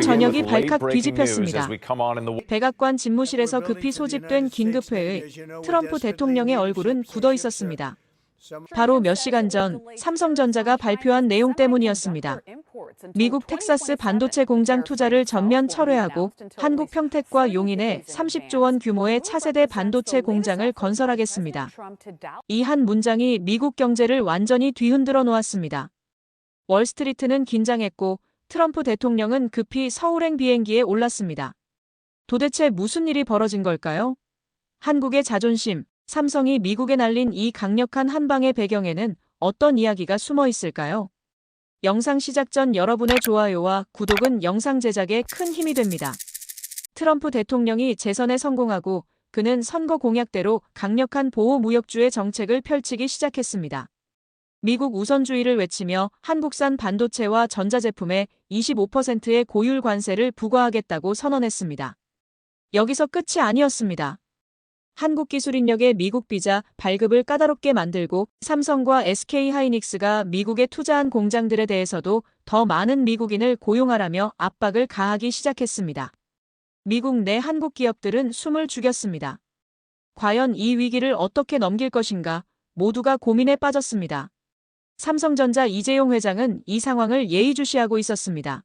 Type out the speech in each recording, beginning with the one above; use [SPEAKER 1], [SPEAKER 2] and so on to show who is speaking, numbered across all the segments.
[SPEAKER 1] 미국 전역이 발칵 뒤집혔습니다. 백악관 집무실에서 급히 소집된 긴급회의, 트럼프 대통령의 얼굴은 굳어 있었습니다. 바로 몇 시간 전 삼성전자가 발표한 내용 때문이었습니다. 미국 텍사스 반도체 공장 투자를 전면 철회하고 한국 평택과 용인에 30조 원 규모의 차세대 반도체 공장을 건설하겠습니다. 이 한 문장이 미국 경제를 완전히 뒤흔들어 놓았습니다. 월스트리트는 긴장했고 트럼프 대통령은 급히 서울행 비행기에 올랐습니다. 도대체 무슨 일이 벌어진 걸까요? 한국의 자존심, 삼성이 미국에 날린 이 강력한 한방의 배경에는 어떤 이야기가 숨어 있을까요? 영상 시작 전 여러분의 좋아요와 구독은 영상 제작에 큰 힘이 됩니다. 트럼프 대통령이 재선에 성공하고 그는 선거 공약대로 강력한 보호 무역주의 정책을 펼치기 시작했습니다. 미국 우선주의를 외치며 한국산 반도체와 전자제품에 25%의 고율 관세를 부과하겠다고 선언했습니다. 여기서 끝이 아니었습니다. 한국기술인력의 미국 비자 발급을 까다롭게 만들고 삼성과 SK하이닉스가 미국에 투자한 공장들에 대해서도 더 많은 미국인을 고용하라며 압박을 가하기 시작했습니다. 미국 내 한국 기업들은 숨을 죽였습니다. 과연 이 위기를 어떻게 넘길 것인가 모두가 고민에 빠졌습니다. 삼성전자 이재용 회장은 이 상황을 예의주시하고 있었습니다.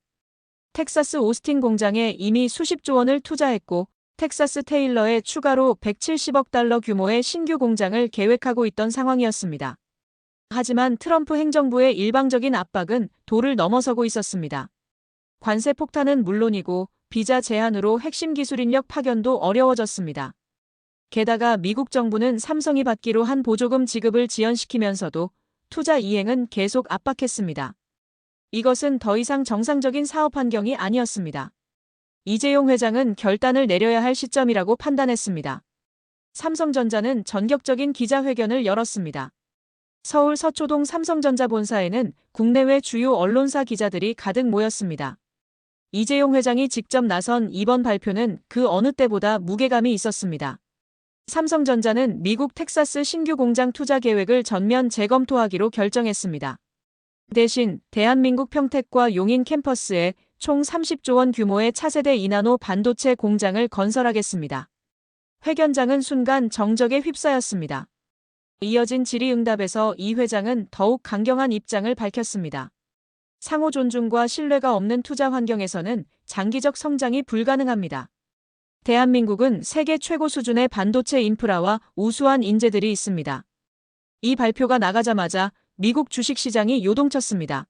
[SPEAKER 1] 텍사스 오스틴 공장에 이미 수십조 원을 투자했고 텍사스 테일러에 추가로 170억 달러 규모의 신규 공장을 계획하고 있던 상황이었습니다. 하지만 트럼프 행정부의 일방적인 압박은 도를 넘어서고 있었습니다. 관세 폭탄은 물론이고 비자 제한으로 핵심 기술인력 파견도 어려워졌습니다. 게다가 미국 정부는 삼성이 받기로 한 보조금 지급을 지연시키면서도 투자 이행은 계속 압박했습니다. 이것은 더 이상 정상적인 사업 환경이 아니었습니다. 이재용 회장은 결단을 내려야 할 시점이라고 판단했습니다. 삼성전자는 전격적인 기자회견을 열었습니다. 서울 서초동 삼성전자 본사에는 국내외 주요 언론사 기자들이 가득 모였습니다. 이재용 회장이 직접 나선 이번 발표는 그 어느 때보다 무게감이 있었습니다. 삼성전자는 미국 텍사스 신규 공장 투자 계획을 전면 재검토하기로 결정했습니다. 대신 대한민국 평택과 용인 캠퍼스에 총 30조 원 규모의 차세대 이나노 반도체 공장을 건설하겠습니다. 회견장은 순간 정적에 휩싸였습니다. 이어진 질의응답에서 이 회장은 더욱 강경한 입장을 밝혔습니다. 상호 존중과 신뢰가 없는 투자 환경에서는 장기적 성장이 불가능합니다. 대한민국은 세계 최고 수준의 반도체 인프라와 우수한 인재들이 있습니다. 이 발표가 나가자마자 미국 주식시장이 요동쳤습니다.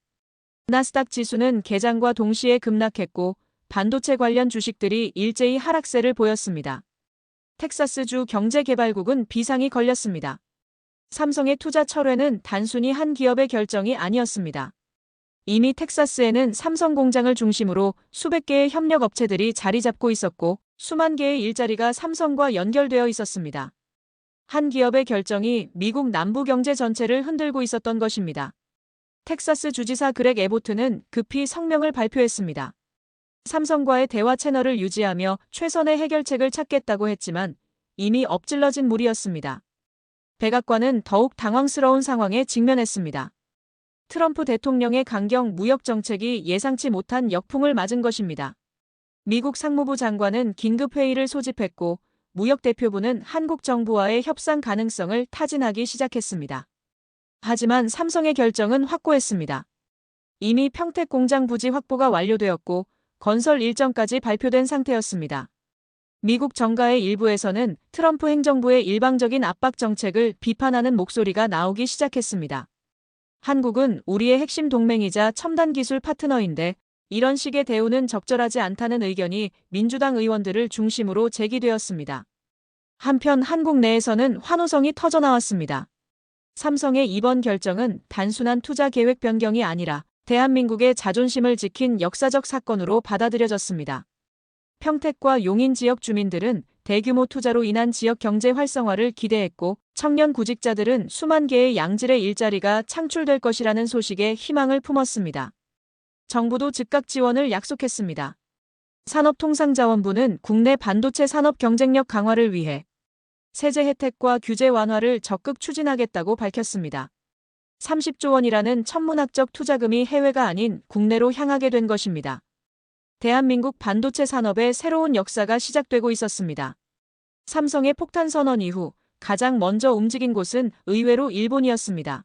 [SPEAKER 1] 나스닥 지수는 개장과 동시에 급락했고 반도체 관련 주식들이 일제히 하락세를 보였습니다. 텍사스주 경제개발국은 비상이 걸렸습니다. 삼성의 투자 철회는 단순히 한 기업의 결정이 아니었습니다. 이미 텍사스에는 삼성 공장을 중심으로 수백 개의 협력업체들이 자리 잡고 있었고 수만 개의 일자리가 삼성과 연결되어 있었습니다. 한 기업의 결정이 미국 남부 경제 전체를 흔들고 있었던 것입니다. 텍사스 주지사 그렉 에보트는 급히 성명을 발표했습니다. 삼성과의 대화 채널을 유지하며 최선의 해결책을 찾겠다고 했지만 이미 엎질러진 물이었습니다. 백악관은 더욱 당황스러운 상황에 직면했습니다. 트럼프 대통령의 강경 무역 정책이 예상치 못한 역풍을 맞은 것입니다. 미국 상무부 장관은 긴급회의를 소집했고 무역대표부는 한국 정부와의 협상 가능성을 타진하기 시작했습니다. 하지만 삼성의 결정은 확고했습니다. 이미 평택 공장 부지 확보가 완료되었고 건설 일정까지 발표된 상태였습니다. 미국 정가의 일부에서는 트럼프 행정부의 일방적인 압박 정책을 비판하는 목소리가 나오기 시작했습니다. 한국은 우리의 핵심 동맹이자 첨단 기술 파트너인데 이런 식의 대우는 적절하지 않다는 의견이 민주당 의원들을 중심으로 제기되었습니다. 한편 한국 내에서는 환호성이 터져나왔습니다. 삼성의 이번 결정은 단순한 투자 계획 변경이 아니라 대한민국의 자존심을 지킨 역사적 사건으로 받아들여졌습니다. 평택과 용인 지역 주민들은 대규모 투자로 인한 지역 경제 활성화를 기대했고 청년 구직자들은 수만 개의 양질의 일자리가 창출될 것이라는 소식에 희망을 품었습니다. 정부도 즉각 지원을 약속했습니다. 산업통상자원부는 국내 반도체 산업 경쟁력 강화를 위해 세제 혜택과 규제 완화를 적극 추진하겠다고 밝혔습니다. 30조 원이라는 천문학적 투자금이 해외가 아닌 국내로 향하게 된 것입니다. 대한민국 반도체 산업의 새로운 역사가 시작되고 있었습니다. 삼성의 폭탄 선언 이후 가장 먼저 움직인 곳은 의외로 일본이었습니다.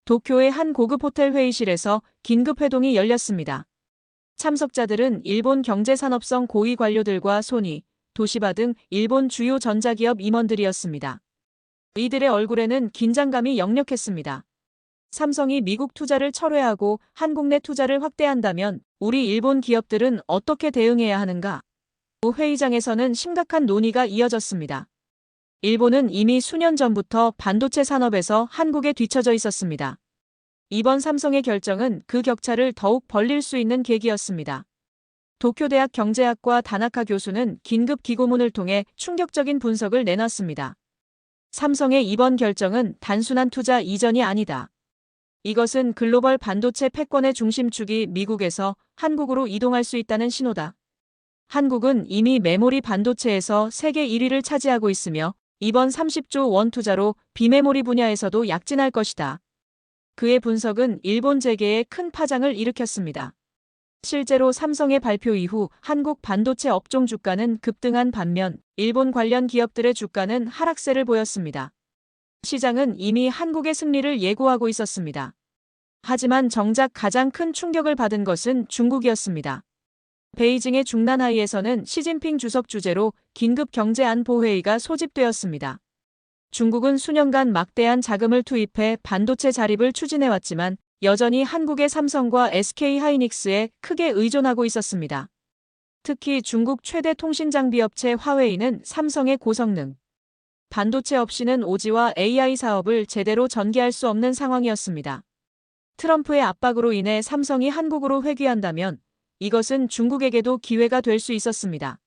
[SPEAKER 1] 도쿄의 한 고급 호텔 회의실에서 긴급 회동이 열렸습니다. 참석자들은 일본 경제산업성 고위 관료들과 소니, 도시바 등 일본 주요 전자기업 임원들이었습니다. 이들의 얼굴에는 긴장감이 역력했습니다. 삼성이 미국 투자를 철회하고 한국 내 투자를 확대한다면 우리 일본 기업들은 어떻게 대응해야 하는가? 회의장에서는 심각한 논의가 이어졌습니다. 일본은 이미 수년 전부터 반도체 산업에서 한국에 뒤처져 있었습니다. 이번 삼성의 결정은 그 격차를 더욱 벌릴 수 있는 계기였습니다. 도쿄대학 경제학과 다나카 교수는 긴급 기고문을 통해 충격적인 분석을 내놨습니다. 삼성의 이번 결정은 단순한 투자 이전이 아니다. 이것은 글로벌 반도체 패권의 중심축이 미국에서 한국으로 이동할 수 있다는 신호다. 한국은 이미 메모리 반도체에서 세계 1위를 차지하고 있으며 이번 30조 원 투자로 비메모리 분야에서도 약진할 것이다. 그의 분석은 일본 재계에 큰 파장을 일으켰습니다. 실제로 삼성의 발표 이후 한국 반도체 업종 주가는 급등한 반면 일본 관련 기업들의 주가는 하락세를 보였습니다. 시장은 이미 한국의 승리를 예고하고 있었습니다. 하지만 정작 가장 큰 충격을 받은 것은 중국이었습니다. 베이징의 중난하이에서는 시진핑 주석 주재로 긴급 경제안보회의가 소집되었습니다. 중국은 수년간 막대한 자금을 투입해 반도체 자립을 추진해왔지만 여전히 한국의 삼성과 SK하이닉스에 크게 의존하고 있었습니다. 특히 중국 최대 통신장비업체 화웨이는 삼성의 고성능 반도체 없이는 오지와 AI 사업을 제대로 전개할 수 없는 상황이었습니다. 트럼프의 압박으로 인해 삼성이 한국으로 회귀한다면 이것은 중국에게도 기회가 될 수 있었습니다.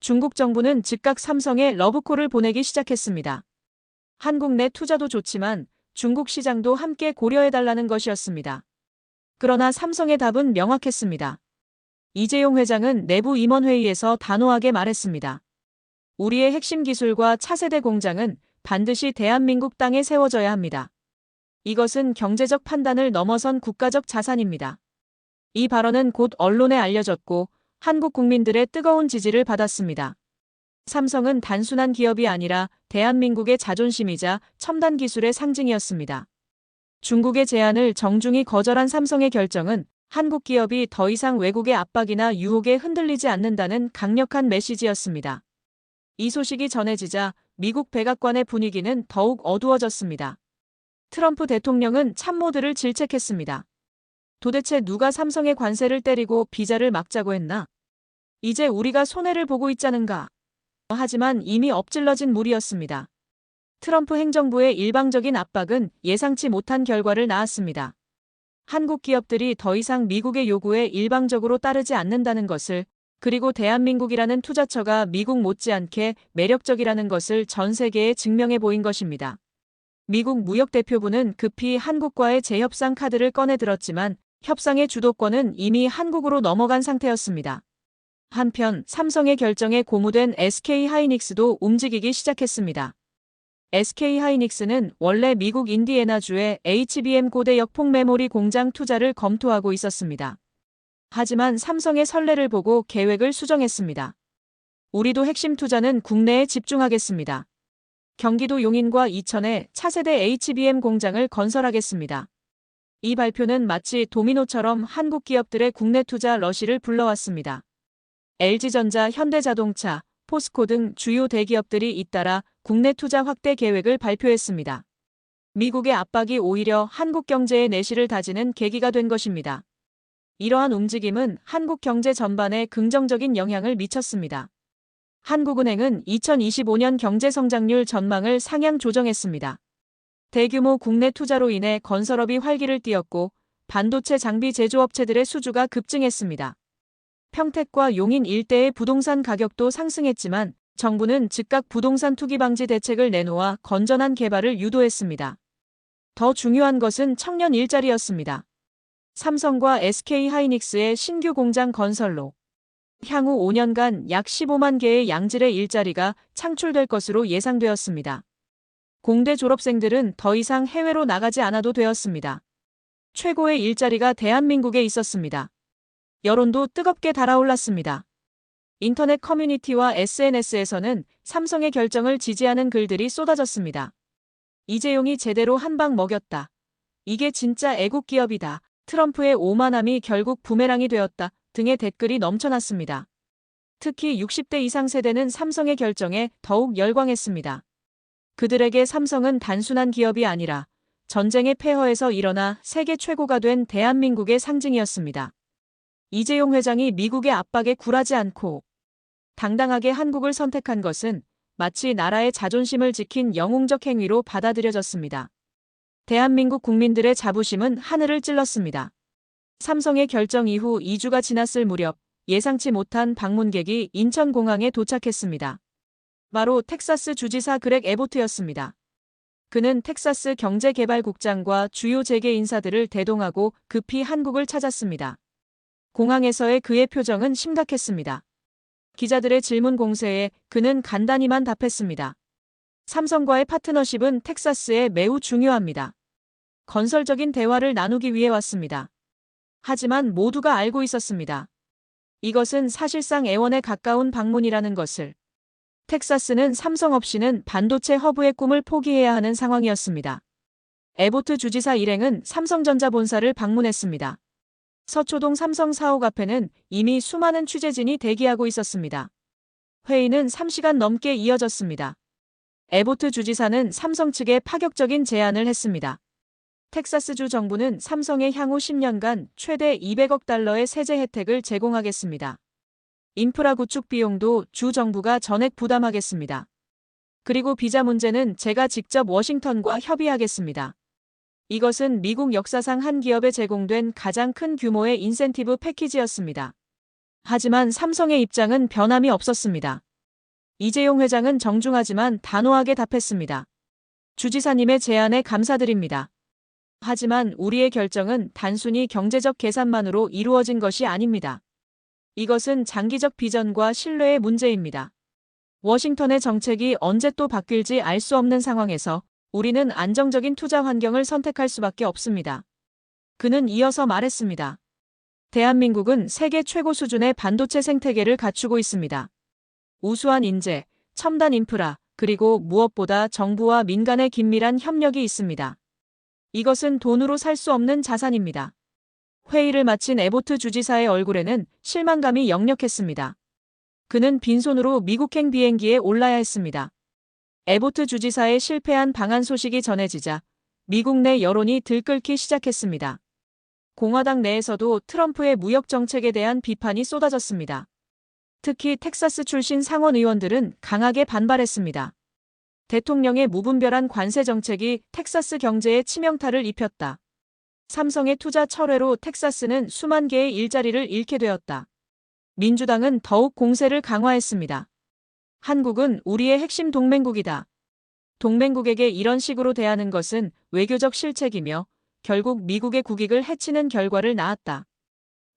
[SPEAKER 1] 중국 정부는 즉각 삼성에 러브콜을 보내기 시작했습니다. 한국 내 투자도 좋지만 중국 시장도 함께 고려해달라는 것이었습니다. 그러나 삼성의 답은 명확했습니다. 이재용 회장은 내부 임원회의에서 단호하게 말했습니다. 우리의 핵심 기술과 차세대 공장은 반드시 대한민국 땅에 세워져야 합니다. 이것은 경제적 판단을 넘어선 국가적 자산입니다. 이 발언은 곧 언론에 알려졌고 한국 국민들의 뜨거운 지지를 받았습니다. 삼성은 단순한 기업이 아니라 대한민국의 자존심이자 첨단 기술의 상징이었습니다. 중국의 제안을 정중히 거절한 삼성의 결정은 한국 기업이 더 이상 외국의 압박이나 유혹에 흔들리지 않는다는 강력한 메시지였습니다. 이 소식이 전해지자 미국 백악관의 분위기는 더욱 어두워졌습니다. 트럼프 대통령은 참모들을 질책했습니다. 도대체 누가 삼성의 관세를 때리고 비자를 막자고 했나? 이제 우리가 손해를 보고 있자는가? 하지만 이미 엎질러진 물이었습니다. 트럼프 행정부의 일방적인 압박은 예상치 못한 결과를 낳았습니다. 한국 기업들이 더 이상 미국의 요구에 일방적으로 따르지 않는다는 것을, 그리고 대한민국이라는 투자처가 미국 못지않게 매력적이라는 것을 전 세계에 증명해 보인 것입니다. 미국 무역대표부는 급히 한국과의 재협상 카드를 꺼내 들었지만 협상의 주도권은 이미 한국으로 넘어간 상태였습니다. 한편 삼성의 결정에 고무된 SK하이닉스도 움직이기 시작했습니다. SK하이닉스는 원래 미국 인디애나주의 HBM 고대역 폭메모리 공장 투자를 검토하고 있었습니다. 하지만 삼성의 선례를 보고 계획을 수정했습니다. 우리도 핵심 투자는 국내에 집중하겠습니다. 경기도 용인과 이천에 차세대 HBM 공장을 건설하겠습니다. 이 발표는 마치 도미노처럼 한국 기업들의 국내 투자 러시를 불러왔습니다. LG전자, 현대자동차, 포스코 등 주요 대기업들이 잇따라 국내 투자 확대 계획을 발표했습니다. 미국의 압박이 오히려 한국 경제의 내실을 다지는 계기가 된 것입니다. 이러한 움직임은 한국 경제 전반에 긍정적인 영향을 미쳤습니다. 한국은행은 2025년 경제 성장률 전망을 상향 조정했습니다. 대규모 국내 투자로 인해 건설업이 활기를 띠었고 반도체 장비 제조업체들의 수주가 급증했습니다. 평택과 용인 일대의 부동산 가격도 상승했지만 정부는 즉각 부동산 투기 방지 대책을 내놓아 건전한 개발을 유도했습니다. 더 중요한 것은 청년 일자리였습니다. 삼성과 SK하이닉스의 신규 공장 건설로 향후 5년간 약 15만 개의 양질의 일자리가 창출될 것으로 예상되었습니다. 공대 졸업생들은 더 이상 해외로 나가지 않아도 되었습니다. 최고의 일자리가 대한민국에 있었습니다. 여론도 뜨겁게 달아올랐습니다. 인터넷 커뮤니티와 SNS에서는 삼성의 결정을 지지하는 글들이 쏟아졌습니다. 이재용이 제대로 한 방 먹였다. 이게 진짜 애국 기업이다. 트럼프의 오만함이 결국 부메랑이 되었다. 등의 댓글이 넘쳐났습니다. 특히 60대 이상 세대는 삼성의 결정에 더욱 열광했습니다. 그들에게 삼성은 단순한 기업이 아니라 전쟁의 폐허에서 일어나 세계 최고가 된 대한민국의 상징이었습니다. 이재용 회장이 미국의 압박에 굴하지 않고 당당하게 한국을 선택한 것은 마치 나라의 자존심을 지킨 영웅적 행위로 받아들여졌습니다. 대한민국 국민들의 자부심은 하늘을 찔렀습니다. 삼성의 결정 이후 2주가 지났을 무렵 예상치 못한 방문객이 인천공항에 도착했습니다. 바로 텍사스 주지사 그렉 애보트였습니다. 그는 텍사스 경제개발국장과 주요 재계 인사들을 대동하고 급히 한국을 찾았습니다. 공항에서의 그의 표정은 심각했습니다. 기자들의 질문 공세에 그는 간단히만 답했습니다. 삼성과의 파트너십은 텍사스에 매우 중요합니다. 건설적인 대화를 나누기 위해 왔습니다. 하지만 모두가 알고 있었습니다. 이것은 사실상 애원에 가까운 방문이라는 것을. 텍사스는 삼성 없이는 반도체 허브의 꿈을 포기해야 하는 상황이었습니다. 애보트 주지사 일행은 삼성전자 본사를 방문했습니다. 서초동 삼성 사옥 앞에는 이미 수많은 취재진이 대기하고 있었습니다. 회의는 3시간 넘게 이어졌습니다. 애보트 주지사는 삼성 측에 파격적인 제안을 했습니다. 텍사스주 정부는 삼성에 향후 10년간 최대 200억 달러의 세제 혜택을 제공하겠습니다. 인프라 구축 비용도 주 정부가 전액 부담하겠습니다. 그리고 비자 문제는 제가 직접 워싱턴과 협의하겠습니다. 이것은 미국 역사상 한 기업에 제공된 가장 큰 규모의 인센티브 패키지였습니다. 하지만 삼성의 입장은 변함이 없었습니다. 이재용 회장은 정중하지만 단호하게 답했습니다. 주지사님의 제안에 감사드립니다. 하지만 우리의 결정은 단순히 경제적 계산만으로 이루어진 것이 아닙니다. 이것은 장기적 비전과 신뢰의 문제입니다. 워싱턴의 정책이 언제 또 바뀔지 알 수 없는 상황에서 우리는 안정적인 투자 환경을 선택할 수밖에 없습니다. 그는 이어서 말했습니다. 대한민국은 세계 최고 수준의 반도체 생태계를 갖추고 있습니다. 우수한 인재, 첨단 인프라, 그리고 무엇보다 정부와 민간의 긴밀한 협력이 있습니다. 이것은 돈으로 살 수 없는 자산입니다. 회의를 마친 애보트 주지사의 얼굴에는 실망감이 역력했습니다. 그는 빈손으로 미국행 비행기에 올라야 했습니다. 애보트 주지사의 실패한 방한 소식이 전해지자 미국 내 여론이 들끓기 시작했습니다. 공화당 내에서도 트럼프의 무역 정책에 대한 비판이 쏟아졌습니다. 특히 텍사스 출신 상원 의원들은 강하게 반발했습니다. 대통령의 무분별한 관세 정책이 텍사스 경제에 치명타를 입혔다. 삼성의 투자 철회로 텍사스는 수만 개의 일자리를 잃게 되었다. 민주당은 더욱 공세를 강화했습니다. 한국은 우리의 핵심 동맹국이다. 동맹국에게 이런 식으로 대하는 것은 외교적 실책이며 결국 미국의 국익을 해치는 결과를 낳았다.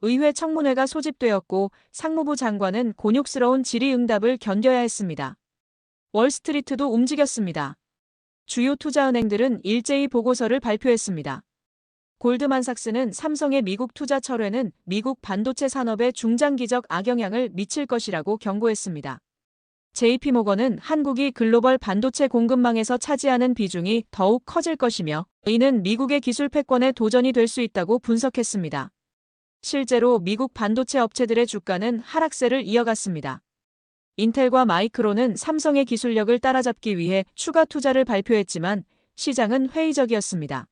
[SPEAKER 1] 의회 청문회가 소집되었고 상무부 장관은 곤욕스러운 질의응답을 견뎌야 했습니다. 월스트리트도 움직였습니다. 주요 투자은행들은 일제히 보고서를 발표했습니다. 골드만삭스는 삼성의 미국 투자 철회는 미국 반도체 산업에 중장기적 악영향을 미칠 것이라고 경고했습니다. JP모건은 한국이 글로벌 반도체 공급망에서 차지하는 비중이 더욱 커질 것이며 이는 미국의 기술 패권에 도전이 될 수 있다고 분석했습니다. 실제로 미국 반도체 업체들의 주가는 하락세를 이어갔습니다. 인텔과 마이크론은 삼성의 기술력을 따라잡기 위해 추가 투자를 발표했지만 시장은 회의적이었습니다.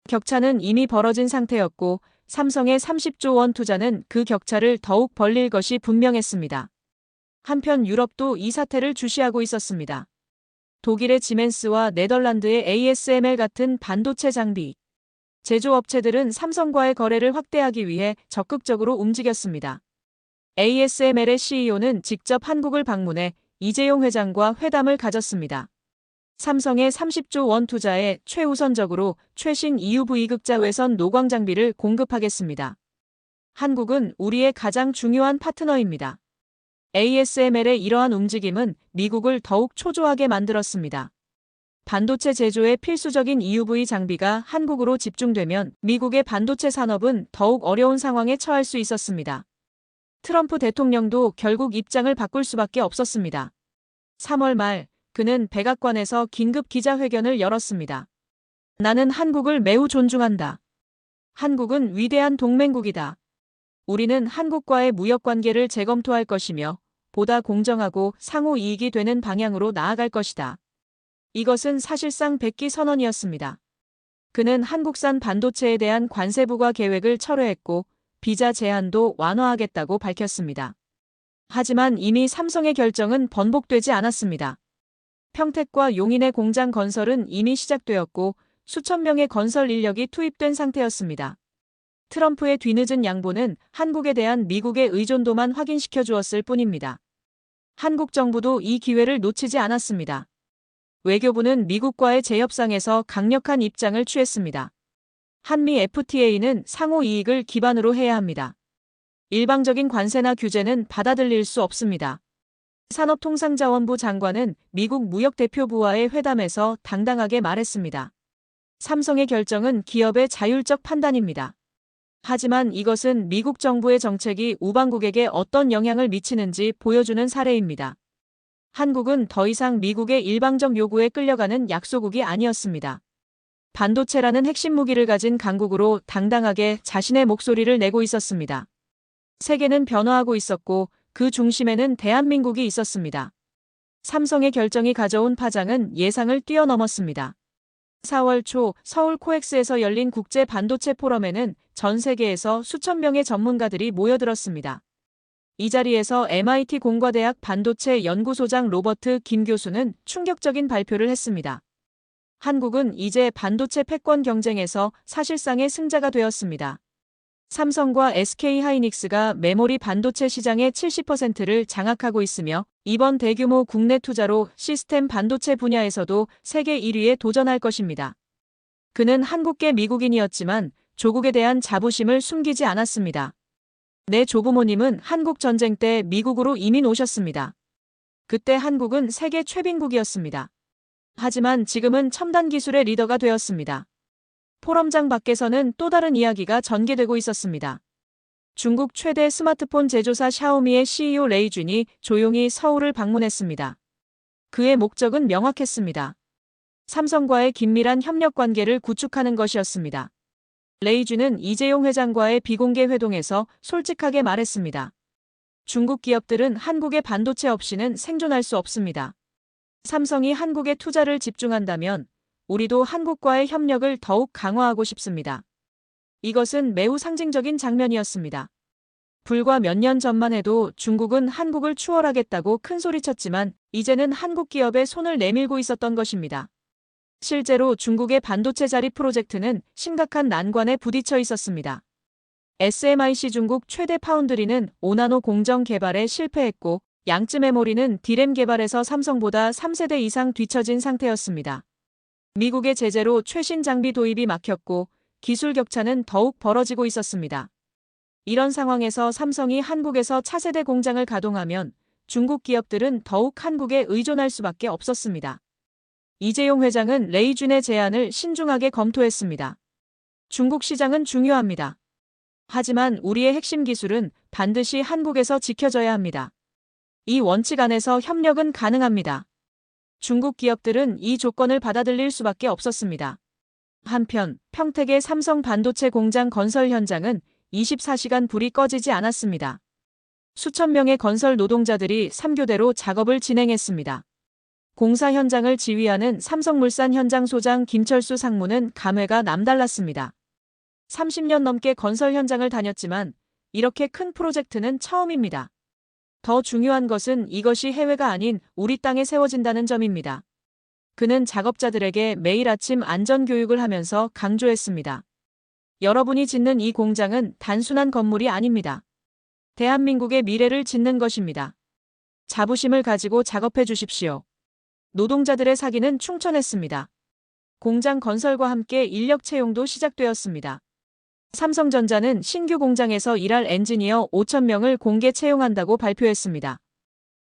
[SPEAKER 1] 격차는 이미 벌어진 상태였고 삼성의 30조 원 투자는 그 격차를 더욱 벌릴 것이 분명했습니다. 한편 유럽도 이 사태를 주시하고 있었습니다. 독일의 지멘스와 네덜란드의 ASML 같은 반도체 장비 제조업체들은 삼성과의 거래를 확대하기 위해 적극적으로 움직였습니다. ASML의 CEO는 직접 한국을 방문해 이재용 회장과 회담을 가졌습니다. 삼성의 30조 원 투자에 최우선적으로 최신 EUV 극자 외선 노광 장비를 공급하겠습니다. 한국은 우리의 가장 중요한 파트너입니다. ASML의 이러한 움직임은 미국을 더욱 초조하게 만들었습니다. 반도체 제조에 필수적인 EUV 장비가 한국으로 집중되면 미국의 반도체 산업은 더욱 어려운 상황에 처할 수 있었습니다. 트럼프 대통령도 결국 입장을 바꿀 수밖에 없었습니다. 3월 말 그는 백악관에서 긴급 기자회견을 열었습니다. 나는 한국을 매우 존중한다. 한국은 위대한 동맹국이다. 우리는 한국과의 무역관계를 재검토할 것이며 보다 공정하고 상호 이익이 되는 방향으로 나아갈 것이다. 이것은 사실상 백기 선언이었습니다. 그는 한국산 반도체에 대한 관세 부과 계획을 철회했고 비자 제한도 완화하겠다고 밝혔습니다. 하지만 이미 삼성의 결정은 번복되지 않았습니다. 평택과 용인의 공장 건설은 이미 시작되었고 수천 명의 건설 인력이 투입된 상태였습니다. 트럼프의 뒤늦은 양보는 한국에 대한 미국의 의존도만 확인시켜 주었을 뿐입니다. 한국 정부도 이 기회를 놓치지 않았습니다. 외교부는 미국과의 재협상에서 강력한 입장을 취했습니다. 한미 FTA는 상호 이익을 기반으로 해야 합니다. 일방적인 관세나 규제는 받아들일 수 없습니다. 산업통상자원부 장관은 미국 무역대표부와의 회담에서 당당하게 말했습니다. 삼성의 결정은 기업의 자율적 판단입니다. 하지만 이것은 미국 정부의 정책이 우방국에게 어떤 영향을 미치는지 보여주는 사례입니다. 한국은 더 이상 미국의 일방적 요구에 끌려가는 약소국이 아니었습니다. 반도체라는 핵심 무기를 가진 강국으로 당당하게 자신의 목소리를 내고 있었습니다. 세계는 변화하고 있었고 그 중심에는 대한민국이 있었습니다. 삼성의 결정이 가져온 파장은 예상을 뛰어넘었습니다. 4월 초 서울 코엑스에서 열린 국제 반도체 포럼에는 전 세계에서 수천 명의 전문가들이 모여들었습니다. 이 자리에서 MIT 공과대학 반도체 연구소장 로버트 김 교수는 충격적인 발표를 했습니다. 한국은 이제 반도체 패권 경쟁에서 사실상의 승자가 되었습니다. 삼성과 SK하이닉스가 메모리 반도체 시장의 70%를 장악하고 있으며 이번 대규모 국내 투자로 시스템 반도체 분야에서도 세계 1위에 도전할 것입니다. 그는 한국계 미국인이었지만 조국에 대한 자부심을 숨기지 않았습니다. 내 조부모님은 한국 전쟁 때 미국으로 이민 오셨습니다. 그때 한국은 세계 최빈국이었습니다. 하지만 지금은 첨단 기술의 리더가 되었습니다. 포럼장 밖에서는 또 다른 이야기가 전개되고 있었습니다. 중국 최대 스마트폰 제조사 샤오미의 CEO 레이준이 조용히 서울을 방문했습니다. 그의 목적은 명확했습니다. 삼성과의 긴밀한 협력 관계를 구축하는 것이었습니다. 레이준은 이재용 회장과의 비공개 회동에서 솔직하게 말했습니다. 중국 기업들은 한국의 반도체 없이는 생존할 수 없습니다. 삼성이 한국에 투자를 집중한다면 우리도 한국과의 협력을 더욱 강화하고 싶습니다. 이것은 매우 상징적인 장면이었습니다. 불과 몇 년 전만 해도 중국은 한국을 추월하겠다고 큰소리쳤지만 이제는 한국 기업에 손을 내밀고 있었던 것입니다. 실제로 중국의 반도체 자립 프로젝트는 심각한 난관에 부딪혀 있었습니다. SMIC 중국 최대 파운드리는 5나노 공정 개발에 실패했고 양쯔 메모리는 D램 개발에서 삼성보다 3세대 이상 뒤처진 상태였습니다. 미국의 제재로 최신 장비 도입이 막혔고 기술 격차는 더욱 벌어지고 있었습니다. 이런 상황에서 삼성이 한국에서 차세대 공장을 가동하면 중국 기업들은 더욱 한국에 의존할 수밖에 없었습니다. 이재용 회장은 레이준의 제안을 신중하게 검토했습니다. 중국 시장은 중요합니다. 하지만 우리의 핵심 기술은 반드시 한국에서 지켜져야 합니다. 이 원칙 안에서 협력은 가능합니다. 중국 기업들은 이 조건을 받아들일 수밖에 없었습니다. 한편 평택의 삼성 반도체 공장 건설 현장은 24시간 불이 꺼지지 않았습니다. 수천 명의 건설 노동자들이 3교대로 작업을 진행했습니다. 공사 현장을 지휘하는 삼성물산 현장 소장 김철수 상무는 감회가 남달랐습니다. 30년 넘게 건설 현장을 다녔지만 이렇게 큰 프로젝트는 처음입니다. 더 중요한 것은 이것이 해외가 아닌 우리 땅에 세워진다는 점입니다. 그는 작업자들에게 매일 아침 안전교육을 하면서 강조했습니다. 여러분이 짓는 이 공장은 단순한 건물이 아닙니다. 대한민국의 미래를 짓는 것입니다. 자부심을 가지고 작업해 주십시오. 노동자들의 사기는 충천했습니다. 공장 건설과 함께 인력 채용도 시작되었습니다. 삼성전자는 신규 공장에서 일할 엔지니어 5,000명을 공개 채용한다고 발표했습니다.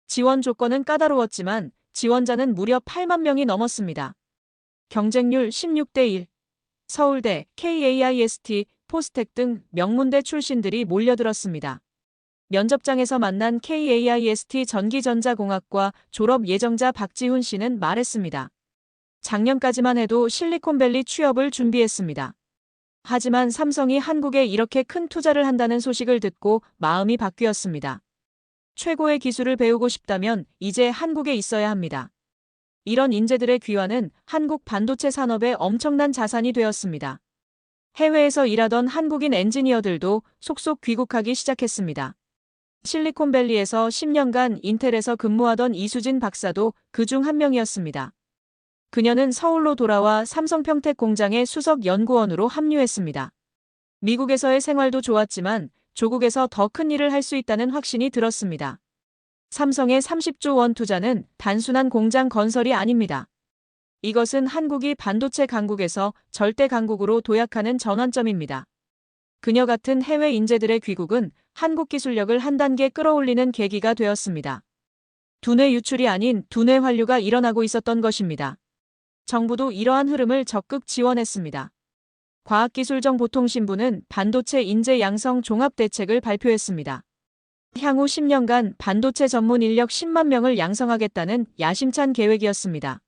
[SPEAKER 1] 지원 조건은 까다로웠지만 지원자는 무려 8만 명이 넘었습니다. 경쟁률 16대 1. 서울대, KAIST, 포스텍 등 명문대 출신들이 몰려들었습니다. 면접장에서 만난 KAIST 전기전자공학과 졸업 예정자 박지훈 씨는 말했습니다. 작년까지만 해도 실리콘밸리 취업을 준비했습니다. 하지만 삼성이 한국에 이렇게 큰 투자를 한다는 소식을 듣고 마음이 바뀌었습니다. 최고의 기술을 배우고 싶다면 이제 한국에 있어야 합니다. 이런 인재들의 귀환은 한국 반도체 산업의 엄청난 자산이 되었습니다. 해외에서 일하던 한국인 엔지니어들도 속속 귀국하기 시작했습니다. 실리콘밸리에서 10년간 인텔에서 근무하던 이수진 박사도 그중 한 명이었습니다. 그녀는 서울로 돌아와 삼성 평택 공장의 수석 연구원으로 합류했습니다. 미국에서의 생활도 좋았지만 조국에서 더 큰 일을 할 수 있다는 확신이 들었습니다. 삼성의 30조 원 투자는 단순한 공장 건설이 아닙니다. 이것은 한국이 반도체 강국에서 절대 강국으로 도약하는 전환점입니다. 그녀 같은 해외 인재들의 귀국은 한국 기술력을 한 단계 끌어올리는 계기가 되었습니다. 두뇌 유출이 아닌 두뇌 환류가 일어나고 있었던 것입니다. 정부도 이러한 흐름을 적극 지원했습니다. 과학기술정보통신부는 반도체 인재 양성 종합대책을 발표했습니다. 향후 10년간 반도체 전문 인력 10만 명을 양성하겠다는 야심찬 계획이었습니다.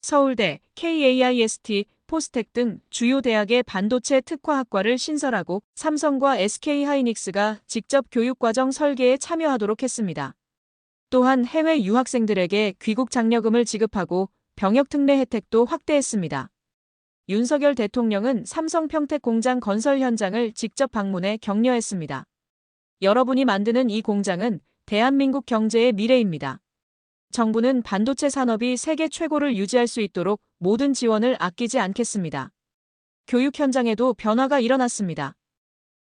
[SPEAKER 1] 서울대, KAIST, 포스텍 등 주요 대학의 반도체 특화학과를 신설하고 삼성과 SK하이닉스가 직접 교육과정 설계에 참여하도록 했습니다. 또한 해외 유학생들에게 귀국 장려금을 지급하고 병역 특례 혜택도 확대했습니다. 윤석열 대통령은 삼성 평택 공장 건설 현장을 직접 방문해 격려했습니다. 여러분이 만드는 이 공장은 대한민국 경제의 미래입니다. 정부는 반도체 산업이 세계 최고를 유지할 수 있도록 모든 지원을 아끼지 않겠습니다. 교육 현장에도 변화가 일어났습니다.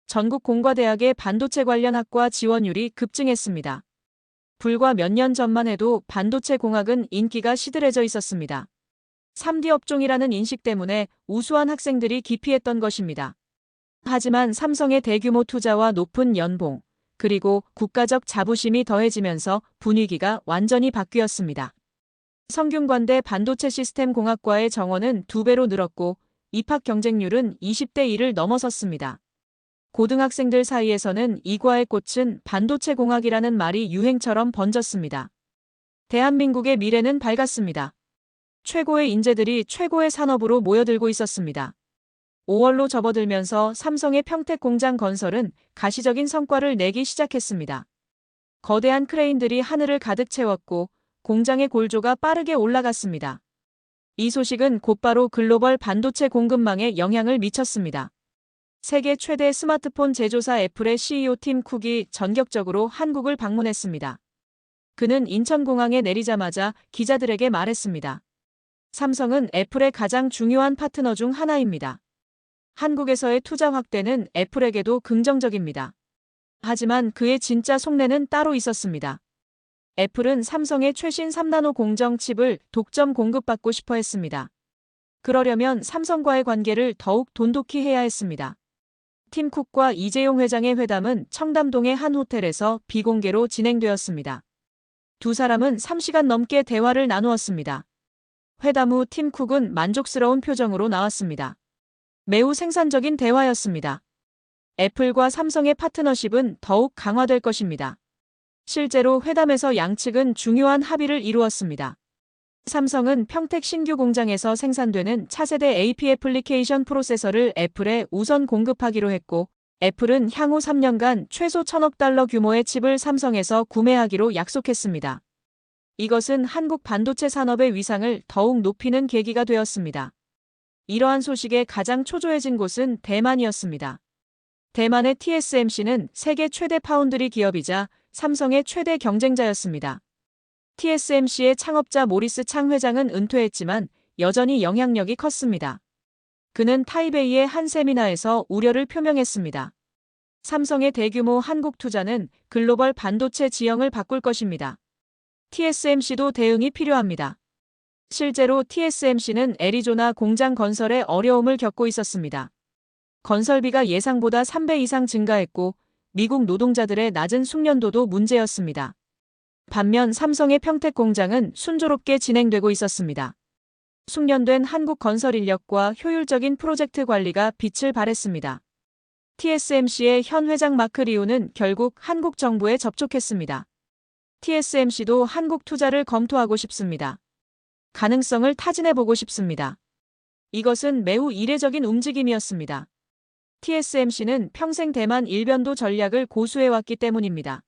[SPEAKER 1] 전국 공과대학의 반도체 관련 학과 지원율이 급증했습니다. 불과 몇 년 전만 해도 반도체 공학은 인기가 시들해져 있었습니다. 3D 업종이라는 인식 때문에 우수한 학생들이 기피했던 것입니다. 하지만 삼성의 대규모 투자와 높은 연봉, 그리고 국가적 자부심이 더해지면서 분위기가 완전히 바뀌었습니다. 성균관대 반도체 시스템 공학과의 정원은 2배로 늘었고 입학 경쟁률은 20대 1을 넘어섰습니다. 고등학생들 사이에서는 이과의 꽃은 반도체 공학이라는 말이 유행처럼 번졌습니다. 대한민국의 미래는 밝았습니다. 최고의 인재들이 최고의 산업으로 모여들고 있었습니다. 5월로 접어들면서 삼성의 평택 공장 건설은 가시적인 성과를 내기 시작했습니다. 거대한 크레인들이 하늘을 가득 채웠고 공장의 골조가 빠르게 올라갔습니다. 이 소식은 곧바로 글로벌 반도체 공급망에 영향을 미쳤습니다. 세계 최대 스마트폰 제조사 애플의 CEO 팀 쿡이 전격적으로 한국을 방문했습니다. 그는 인천공항에 내리자마자 기자들에게 말했습니다. 삼성은 애플의 가장 중요한 파트너 중 하나입니다. 한국에서의 투자 확대는 애플에게도 긍정적입니다. 하지만 그의 진짜 속내는 따로 있었습니다. 애플은 삼성의 최신 3나노 공정 칩을 독점 공급받고 싶어 했습니다. 그러려면 삼성과의 관계를 더욱 돈독히 해야 했습니다. 팀 쿡과 이재용 회장의 회담은 청담동의 한 호텔에서 비공개로 진행되었습니다. 두 사람은 3시간 넘게 대화를 나누었습니다. 회담 후 팀 쿡은 만족스러운 표정으로 나왔습니다. 매우 생산적인 대화였습니다. 애플과 삼성의 파트너십은 더욱 강화될 것입니다. 실제로 회담에서 양측은 중요한 합의를 이루었습니다. 삼성은 평택 신규 공장에서 생산되는 차세대 AP 애플리케이션 프로세서를 애플에 우선 공급하기로 했고, 애플은 향후 3년간 최소 1,000억 달러 규모의 칩을 삼성에서 구매하기로 약속했습니다. 이것은 한국 반도체 산업의 위상을 더욱 높이는 계기가 되었습니다. 이러한 소식에 가장 초조해진 곳은 대만이었습니다. 대만의 TSMC는 세계 최대 파운드리 기업이자 삼성의 최대 경쟁자였습니다. TSMC의 창업자 모리스 창 회장은 은퇴했지만 여전히 영향력이 컸습니다. 그는 타이베이의 한 세미나에서 우려를 표명했습니다. 삼성의 대규모 한국 투자는 글로벌 반도체 지형을 바꿀 것입니다. TSMC도 대응이 필요합니다. 실제로 TSMC는 애리조나 공장 건설에 어려움을 겪고 있었습니다. 건설비가 예상보다 3배 이상 증가했고 미국 노동자들의 낮은 숙련도도 문제였습니다. 반면 삼성의 평택 공장은 순조롭게 진행되고 있었습니다. 숙련된 한국 건설 인력과 효율적인 프로젝트 관리가 빛을 발했습니다. TSMC의 현 회장 마크 리우는 결국 한국 정부에 접촉했습니다. TSMC도 한국 투자를 검토하고 싶습니다. 가능성을 타진해보고 싶습니다. 이것은 매우 이례적인 움직임이었습니다. TSMC는 평생 대만 일변도 전략을 고수해왔기 때문입니다.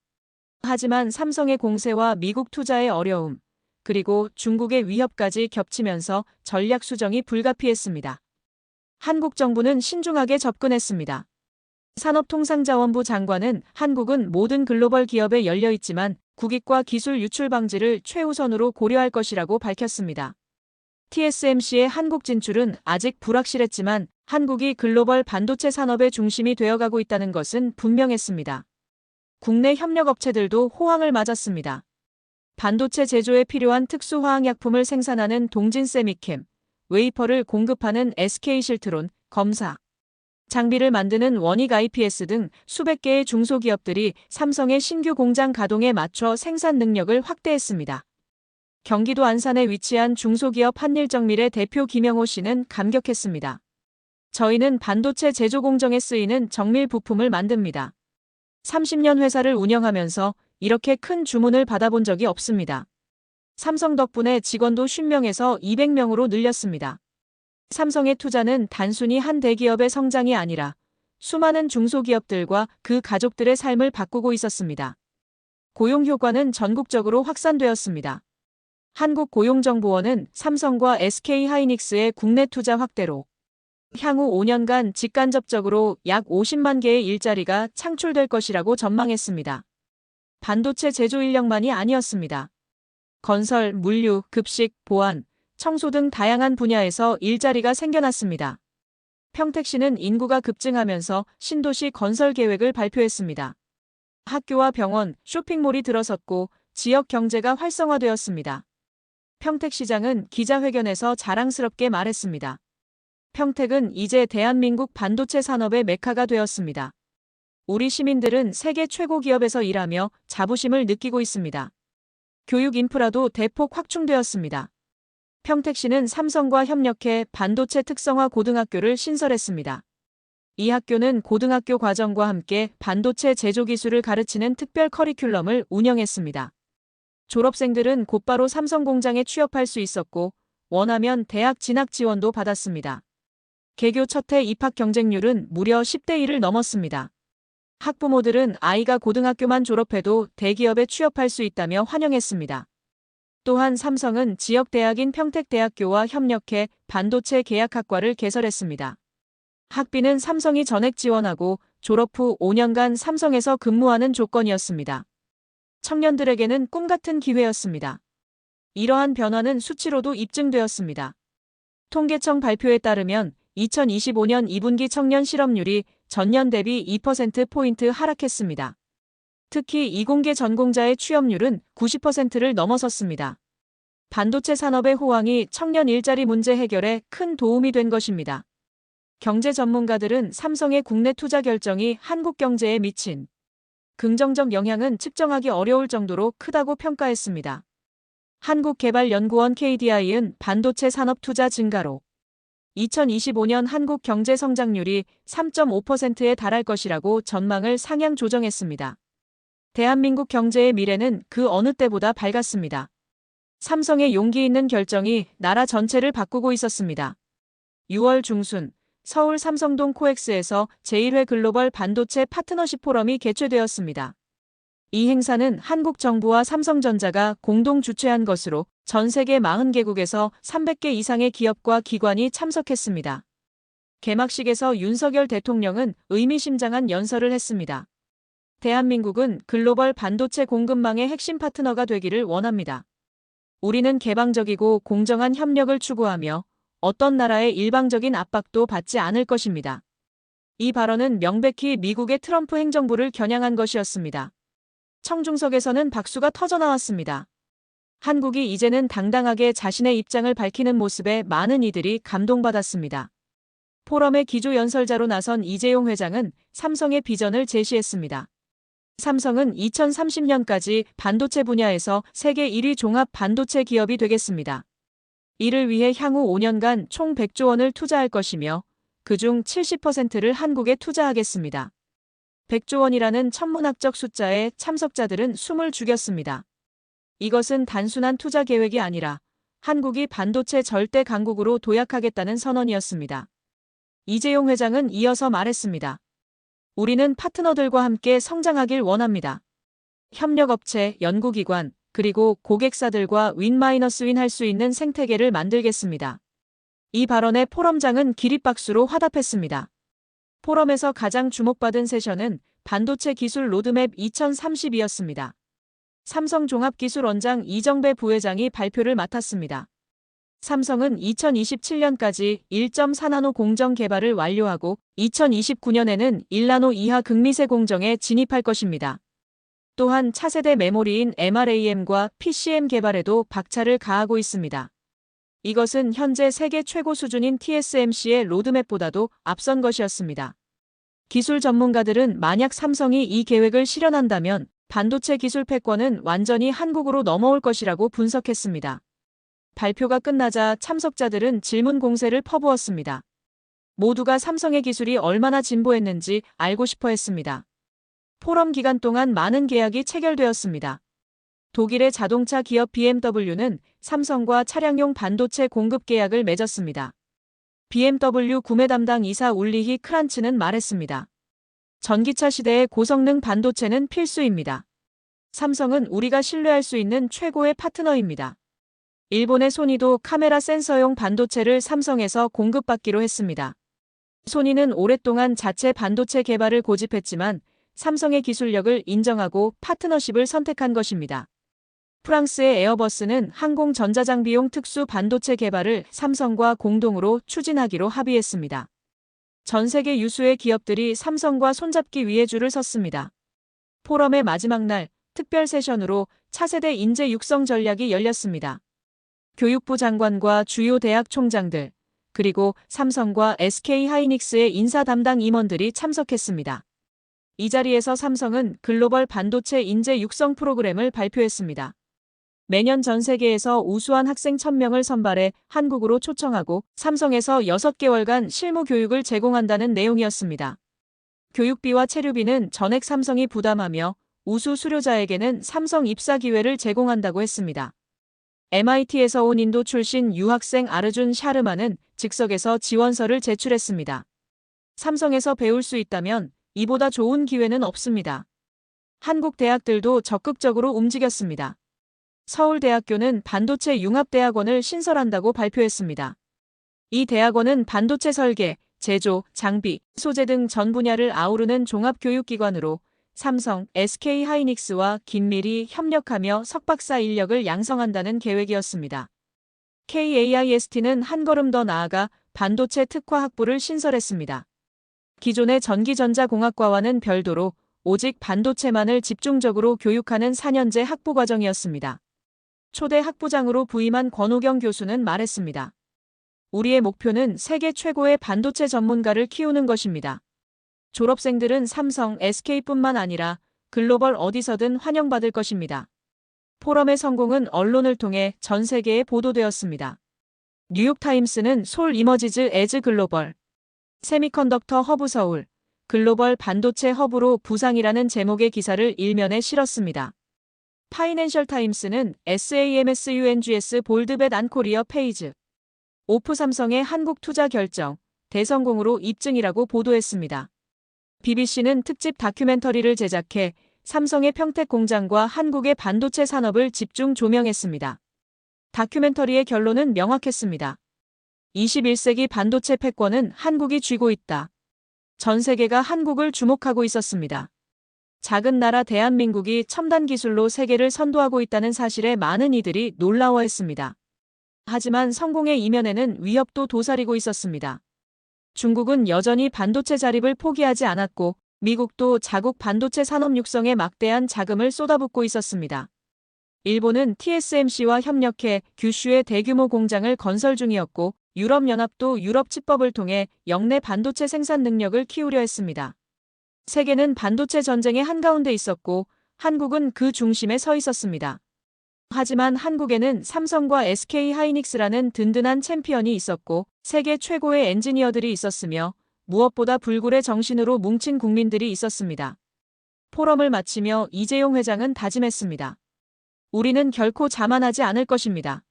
[SPEAKER 1] 하지만 삼성의 공세와 미국 투자의 어려움, 그리고 중국의 위협까지 겹치면서 전략 수정이 불가피했습니다. 한국 정부는 신중하게 접근했습니다. 산업통상자원부 장관은 한국은 모든 글로벌 기업에 열려 있지만 국익과 기술 유출 방지를 최우선으로 고려할 것이라고 밝혔습니다. TSMC의 한국 진출은 아직 불확실했지만 한국이 글로벌 반도체 산업의 중심이 되어가고 있다는 것은 분명했습니다. 국내 협력업체들도 호황을 맞았습니다. 반도체 제조에 필요한 특수 화학약품을 생산하는 동진세미캠, 웨이퍼를 공급하는 SK실트론, 검사, 장비를 만드는 원익 IPS 등 수백 개의 중소기업들이 삼성의 신규 공장 가동에 맞춰 생산 능력을 확대했습니다. 경기도 안산에 위치한 중소기업 한일정밀의 대표 김영호 씨는 감격했습니다. 저희는 반도체 제조 공정에 쓰이는 정밀 부품을 만듭니다. 30년 회사를 운영하면서 이렇게 큰 주문을 받아본 적이 없습니다. 삼성 덕분에 직원도 50명에서 200명으로 늘렸습니다. 삼성의 투자는 단순히 한 대기업의 성장이 아니라 수많은 중소기업들과 그 가족들의 삶을 바꾸고 있었습니다. 고용 효과는 전국적으로 확산되었습니다. 한국고용정보원은 삼성과 SK하이닉스의 국내 투자 확대로 향후 5년간 직간접적으로 약 50만 개의 일자리가 창출될 것이라고 전망했습니다. 반도체 제조 인력만이 아니었습니다. 건설, 물류, 급식, 보안, 청소 등 다양한 분야에서 일자리가 생겨났습니다. 평택시는 인구가 급증하면서 신도시 건설 계획을 발표했습니다. 학교와 병원, 쇼핑몰이 들어섰고 지역 경제가 활성화되었습니다. 평택시장은 기자회견에서 자랑스럽게 말했습니다. 평택은 이제 대한민국 반도체 산업의 메카가 되었습니다. 우리 시민들은 세계 최고 기업에서 일하며 자부심을 느끼고 있습니다. 교육 인프라도 대폭 확충되었습니다. 평택시는 삼성과 협력해 반도체 특성화 고등학교를 신설했습니다. 이 학교는 고등학교 과정과 함께 반도체 제조 기술을 가르치는 특별 커리큘럼을 운영했습니다. 졸업생들은 곧바로 삼성 공장에 취업할 수 있었고 원하면 대학 진학 지원도 받았습니다. 개교 첫 해 입학 경쟁률은 무려 10대 1을 넘었습니다. 학부모들은 아이가 고등학교만 졸업해도 대기업에 취업할 수 있다며 환영했습니다. 또한 삼성은 지역 대학인 평택대학교와 협력해 반도체 계약학과를 개설했습니다. 학비는 삼성이 전액 지원하고 졸업 후 5년간 삼성에서 근무하는 조건이었습니다. 청년들에게는 꿈같은 기회였습니다. 이러한 변화는 수치로도 입증되었습니다. 통계청 발표에 따르면 2025년 2분기 청년 실업률이 전년 대비 2%포인트 하락했습니다. 특히 이공계 전공자의 취업률은 90%를 넘어섰습니다. 반도체 산업의 호황이 청년 일자리 문제 해결에 큰 도움이 된 것입니다. 경제 전문가들은 삼성의 국내 투자 결정이 한국 경제에 미친 긍정적 영향은 측정하기 어려울 정도로 크다고 평가했습니다. 한국개발연구원 KDI는 반도체 산업 투자 증가로 2025년 한국 경제 성장률이 3.5%에 달할 것이라고 전망을 상향 조정했습니다. 대한민국 경제의 미래는 그 어느 때보다 밝았습니다. 삼성의 용기 있는 결정이 나라 전체를 바꾸고 있었습니다. 6월 중순 서울 삼성동 코엑스에서 제1회 글로벌 반도체 파트너십 포럼이 개최되었습니다. 이 행사는 한국 정부와 삼성전자가 공동 주최한 것으로 전 세계 40개국에서 300개 이상의 기업과 기관이 참석했습니다. 개막식에서 윤석열 대통령은 의미심장한 연설을 했습니다. 대한민국은 글로벌 반도체 공급망의 핵심 파트너가 되기를 원합니다. 우리는 개방적이고 공정한 협력을 추구하며 어떤 나라의 일방적인 압박도 받지 않을 것입니다. 이 발언은 명백히 미국의 트럼프 행정부를 겨냥한 것이었습니다. 청중석에서는 박수가 터져나왔습니다. 한국이 이제는 당당하게 자신의 입장을 밝히는 모습에 많은 이들이 감동받았습니다. 포럼의 기조연설자로 나선 이재용 회장은 삼성의 비전을 제시했습니다. 삼성은 2030년까지 반도체 분야에서 세계 1위 종합 반도체 기업이 되겠습니다. 이를 위해 향후 5년간 총 100조 원을 투자할 것이며 그중 70%를 한국에 투자하겠습니다. 100조 원이라는 천문학적 숫자에 참석자들은 숨을 죽였습니다. 이것은 단순한 투자 계획이 아니라 한국이 반도체 절대 강국으로 도약하겠다는 선언이었습니다. 이재용 회장은 이어서 말했습니다. 우리는 파트너들과 함께 성장하길 원합니다. 협력업체, 연구기관, 그리고 고객사들과 윈-윈 할 수 있는 생태계를 만들겠습니다. 이 발언에 포럼장은 기립박수로 화답했습니다. 포럼에서 가장 주목받은 세션은 반도체 기술 로드맵 2030이었습니다. 삼성 종합기술원장 이정배 부회장이 발표를 맡았습니다. 삼성은 2027년까지 1.4나노 공정 개발을 완료하고 2029년에는 1나노 이하 극미세 공정에 진입할 것입니다. 또한 차세대 메모리인 MRAM과 PCM 개발에도 박차를 가하고 있습니다. 이것은 현재 세계 최고 수준인 TSMC의 로드맵보다도 앞선 것이었습니다. 기술 전문가들은 만약 삼성이 이 계획을 실현한다면 반도체 기술 패권은 완전히 한국으로 넘어올 것이라고 분석했습니다. 발표가 끝나자 참석자들은 질문 공세를 퍼부었습니다. 모두가 삼성의 기술이 얼마나 진보했는지 알고 싶어 했습니다. 포럼 기간 동안 많은 계약이 체결되었습니다. 독일의 자동차 기업 BMW는 삼성과 차량용 반도체 공급 계약을 맺었습니다. BMW 구매 담당 이사 울리히 크란츠는 말했습니다. 전기차 시대의 고성능 반도체는 필수입니다. 삼성은 우리가 신뢰할 수 있는 최고의 파트너입니다. 일본의 소니도 카메라 센서용 반도체를 삼성에서 공급받기로 했습니다. 소니는 오랫동안 자체 반도체 개발을 고집했지만 삼성의 기술력을 인정하고 파트너십을 선택한 것입니다. 프랑스의 에어버스는 항공 전자장비용 특수 반도체 개발을 삼성과 공동으로 추진하기로 합의했습니다. 전 세계 유수의 기업들이 삼성과 손잡기 위해 줄을 섰습니다. 포럼의 마지막 날 특별 세션으로 차세대 인재 육성 전략이 열렸습니다. 교육부 장관과 주요 대학 총장들, 그리고 삼성과 SK하이닉스의 인사 담당 임원들이 참석했습니다. 이 자리에서 삼성은 글로벌 반도체 인재 육성 프로그램을 발표했습니다. 매년 전 세계에서 우수한 학생 1000명을 선발해 한국으로 초청하고 삼성에서 6개월간 실무 교육을 제공한다는 내용이었습니다. 교육비와 체류비는 전액 삼성이 부담하며 우수 수료자에게는 삼성 입사 기회를 제공한다고 했습니다. MIT에서 온 인도 출신 유학생 아르준 샤르마는 즉석에서 지원서를 제출했습니다. 삼성에서 배울 수 있다면 이보다 좋은 기회는 없습니다. 한국 대학들도 적극적으로 움직였습니다. 서울대학교는 반도체 융합대학원을 신설한다고 발표했습니다. 이 대학원은 반도체 설계, 제조, 장비, 소재 등 전 분야를 아우르는 종합교육기관으로 삼성, SK하이닉스와 긴밀히 협력하며 석박사 인력을 양성한다는 계획이었습니다. KAIST는 한 걸음 더 나아가 반도체 특화 학부를 신설했습니다. 기존의 전기전자공학과와는 별도로 오직 반도체만을 집중적으로 교육하는 4년제 학부과정이었습니다. 초대 학부장으로 부임한 권호경 교수는 말했습니다. 우리의 목표는 세계 최고의 반도체 전문가를 키우는 것입니다. 졸업생들은 삼성, SK뿐만 아니라 글로벌 어디서든 환영받을 것입니다. 포럼의 성공은 언론을 통해 전 세계에 보도되었습니다. 뉴욕타임스는 솔 이머지즈 에즈 글로벌 세미컨덕터 허브 서울 글로벌 반도체 허브로 부상이라는 제목의 기사를 일면에 실었습니다. 파이낸셜 타임스는 SAMSUNGS 볼드벳 안 코리어 페이즈 오프 삼성의 한국 투자 결정 대성공으로 입증이라고 보도했습니다. BBC는 특집 다큐멘터리를 제작해 삼성의 평택 공장과 한국의 반도체 산업을 집중 조명했습니다. 다큐멘터리의 결론은 명확했습니다. 21세기 반도체 패권은 한국이 쥐고 있다. 전 세계가 한국을 주목하고 있었습니다. 작은 나라 대한민국이 첨단 기술로 세계를 선도하고 있다는 사실에 많은 이들이 놀라워했습니다. 하지만 성공의 이면에는 위협도 도사리고 있었습니다. 중국은 여전히 반도체 자립을 포기하지 않았고 미국도 자국 반도체 산업 육성에 막대한 자금을 쏟아붓고 있었습니다. 일본은 TSMC와 협력해 규슈에 대규모 공장을 건설 중이었고 유럽연합도 유럽치법을 통해 역내 반도체 생산 능력을 키우려 했습니다. 세계는 반도체 전쟁의 한가운데 있었고 한국은 그 중심에 서 있었습니다. 하지만 한국에는 삼성과 SK 하이닉스라는 든든한 챔피언이 있었고 세계 최고의 엔지니어들이 있었으며 무엇보다 불굴의 정신으로 뭉친 국민들이 있었습니다. 포럼을 마치며 이재용 회장은 다짐했습니다. 우리는 결코 자만하지 않을 것입니다.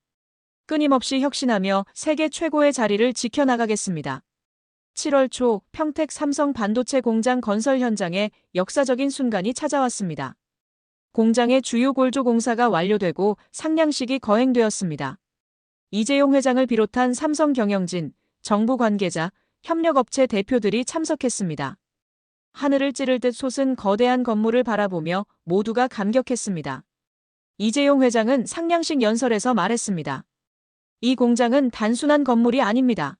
[SPEAKER 1] 끊임없이 혁신하며 세계 최고의 자리를 지켜나가겠습니다. 7월 초 평택 삼성 반도체 공장 건설 현장에 역사적인 순간이 찾아왔습니다. 공장의 주요 골조 공사가 완료되고 상량식이 거행되었습니다. 이재용 회장을 비롯한 삼성 경영진, 정부 관계자, 협력업체 대표들이 참석했습니다. 하늘을 찌를 듯 솟은 거대한 건물을 바라보며 모두가 감격했습니다. 이재용 회장은 상량식 연설에서 말했습니다. 이 공장은 단순한 건물이 아닙니다.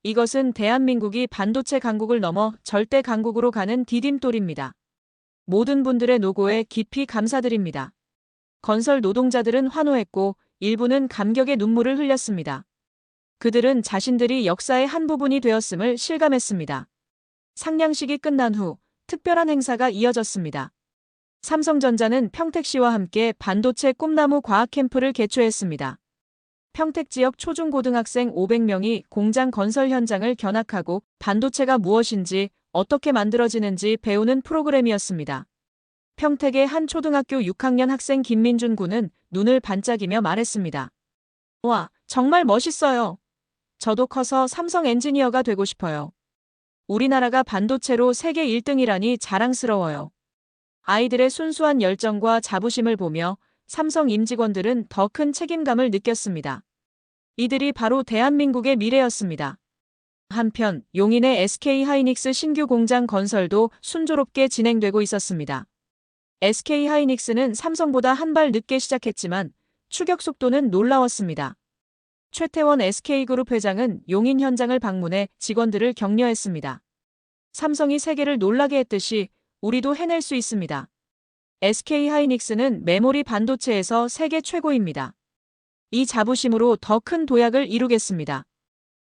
[SPEAKER 1] 이것은 대한민국이 반도체 강국을 넘어 절대 강국으로 가는 디딤돌입니다. 모든 분들의 노고에 깊이 감사드립니다. 건설 노동자들은 환호했고 일부는 감격의 눈물을 흘렸습니다. 그들은 자신들이 역사의 한 부분이 되었음을 실감했습니다. 상량식이 끝난 후 특별한 행사가 이어졌습니다. 삼성전자는 평택시와 함께 반도체 꿈나무 과학 캠프를 개최했습니다. 평택 지역 초중고등학생 500명이 공장 건설 현장을 견학하고 반도체가 무엇인지 어떻게 만들어지는지 배우는 프로그램이었습니다. 평택의 한 초등학교 6학년 학생 김민준 군은 눈을 반짝이며 말했습니다. 와, 정말 멋있어요. 저도 커서 삼성 엔지니어가 되고 싶어요. 우리나라가 반도체로 세계 1등이라니 자랑스러워요. 아이들의 순수한 열정과 자부심을 보며 삼성 임직원들은 더 큰 책임감을 느꼈습니다. 이들이 바로 대한민국의 미래였습니다. 한편 용인의 SK 하이닉스 신규 공장 건설도 순조롭게 진행되고 있었습니다. SK 하이닉스는 삼성보다 한 발 늦게 시작했지만 추격 속도는 놀라웠습니다. 최태원 SK그룹 회장은 용인 현장을 방문해 직원들을 격려했습니다. 삼성이 세계를 놀라게 했듯이 우리도 해낼 수 있습니다. SK 하이닉스는 메모리 반도체에서 세계 최고입니다. 이 자부심으로 더 큰 도약을 이루겠습니다.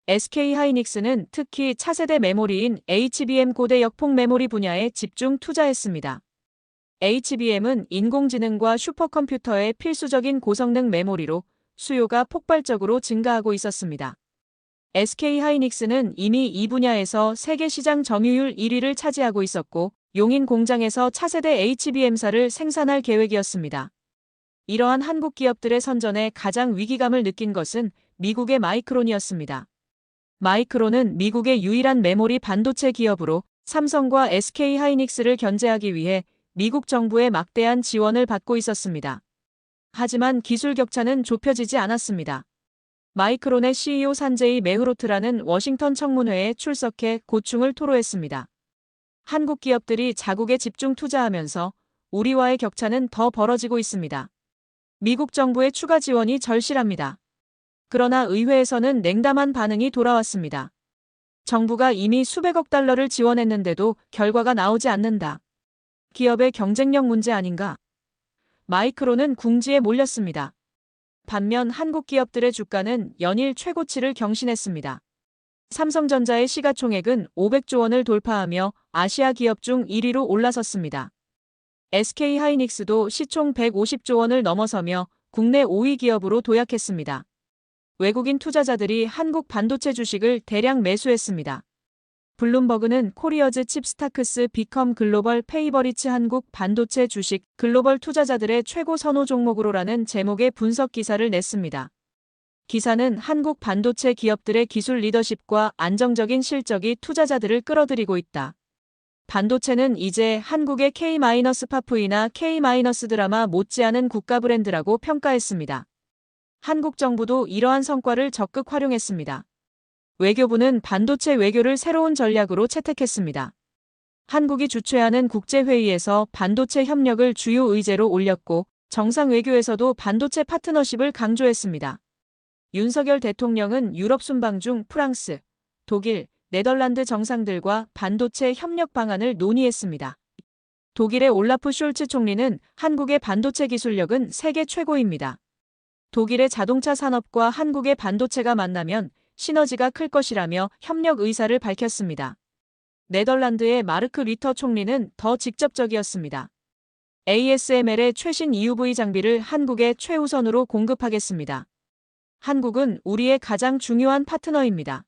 [SPEAKER 1] SK 하이닉스는 특히 차세대 메모리인 HBM 고대 역폭 메모리 분야에 집중 투자했습니다. HBM은 인공지능과 슈퍼컴퓨터의 필수적인 고성능 메모리로 수요가 폭발적으로 증가하고 있었습니다. SK 하이닉스는 이미 이 분야에서 세계 시장 점유율 1위를 차지하고 있었고 용인 공장에서 차세대 HBM사를 생산할 계획이었습니다. 이러한 한국 기업들의 선전에 가장 위기감을 느낀 것은 미국의 마이크론이었습니다. 마이크론은 미국의 유일한 메모리 반도체 기업으로 삼성과 SK 하이닉스를 견제하기 위해 미국 정부의 막대한 지원을 받고 있었습니다. 하지만 기술 격차는 좁혀지지 않았습니다. 마이크론의 CEO 산제이 메흐로트라는 워싱턴 청문회에 출석해 고충을 토로했습니다. 한국 기업들이 자국에 집중 투자하면서 우리와의 격차는 더 벌어지고 있습니다. 미국 정부의 추가 지원이 절실합니다. 그러나 의회에서는 냉담한 반응이 돌아왔습니다. 정부가 이미 수백억 달러를 지원했는데도 결과가 나오지 않는다. 기업의 경쟁력 문제 아닌가? 마이크론은 궁지에 몰렸습니다. 반면 한국 기업들의 주가는 연일 최고치를 경신했습니다. 삼성전자의 시가총액은 500조 원을 돌파하며 아시아 기업 중 1위로 올라섰습니다. SK 하이닉스도 시총 150조 원을 넘어서며 국내 5위 기업으로 도약했습니다. 외국인 투자자들이 한국 반도체 주식을 대량 매수했습니다. 블룸버그는 코리어즈 칩스타크스 비컴 글로벌 페이버리츠 한국 반도체 주식 글로벌 투자자들의 최고 선호 종목으로라는 제목의 분석 기사를 냈습니다. 기사는 한국 반도체 기업들의 기술 리더십과 안정적인 실적이 투자자들을 끌어들이고 있다. 반도체는 이제 한국의 K-파프이나 K-드라마 못지않은 국가 브랜드라고 평가했습니다. 한국 정부도 이러한 성과를 적극 활용했습니다. 외교부는 반도체 외교를 새로운 전략으로 채택했습니다. 한국이 주최하는 국제회의에서 반도체 협력을 주요 의제로 올렸고 정상외교에서도 반도체 파트너십을 강조했습니다. 윤석열 대통령은 유럽 순방 중 프랑스, 독일, 네덜란드 정상들과 반도체 협력 방안을 논의했습니다. 독일의 올라프 숄츠 총리는 한국의 반도체 기술력은 세계 최고입니다. 독일의 자동차 산업과 한국의 반도체가 만나면 시너지가 클 것이라며 협력 의사를 밝혔습니다. 네덜란드의 마르크 리터 총리는 더 직접적이었습니다. ASML의 최신 EUV 장비를 한국에 최우선으로 공급하겠습니다. 한국은 우리의 가장 중요한 파트너입니다.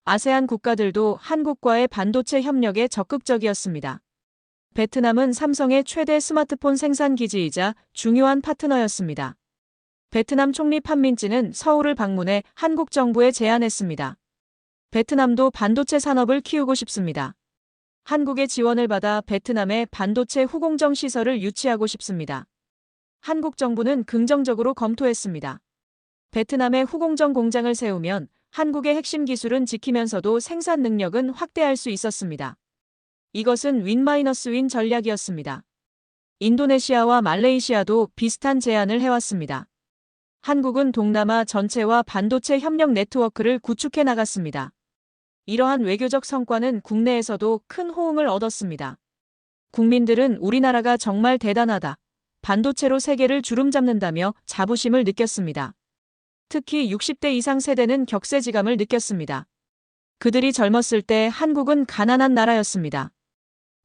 [SPEAKER 1] 아세안 국가들도 한국과의 반도체 협력에 적극적이었습니다. 베트남은 삼성의 최대 스마트폰 생산 기지이자 중요한 파트너였습니다. 베트남 총리 판민진은 서울을 방문해 한국 정부에 제안했습니다. 베트남도 반도체 산업을 키우고 싶습니다. 한국의 지원을 받아 베트남에 반도체 후공정 시설을 유치하고 싶습니다. 한국 정부는 긍정적으로 검토했습니다. 베트남에 후공정 공장을 세우면 한국의 핵심 기술은 지키면서도 생산 능력은 확대할 수 있었습니다. 이것은 윈-윈 전략이었습니다. 인도네시아와 말레이시아도 비슷한 제안을 해왔습니다. 한국은 동남아 전체와 반도체 협력 네트워크를 구축해 나갔습니다. 이러한 외교적 성과는 국내에서도 큰 호응을 얻었습니다. 국민들은 우리나라가 정말 대단하다, 반도체로 세계를 주름잡는다며 자부심을 느꼈습니다. 특히 60대 이상 세대는 격세지감을 느꼈습니다. 그들이 젊었을 때 한국은 가난한 나라였습니다.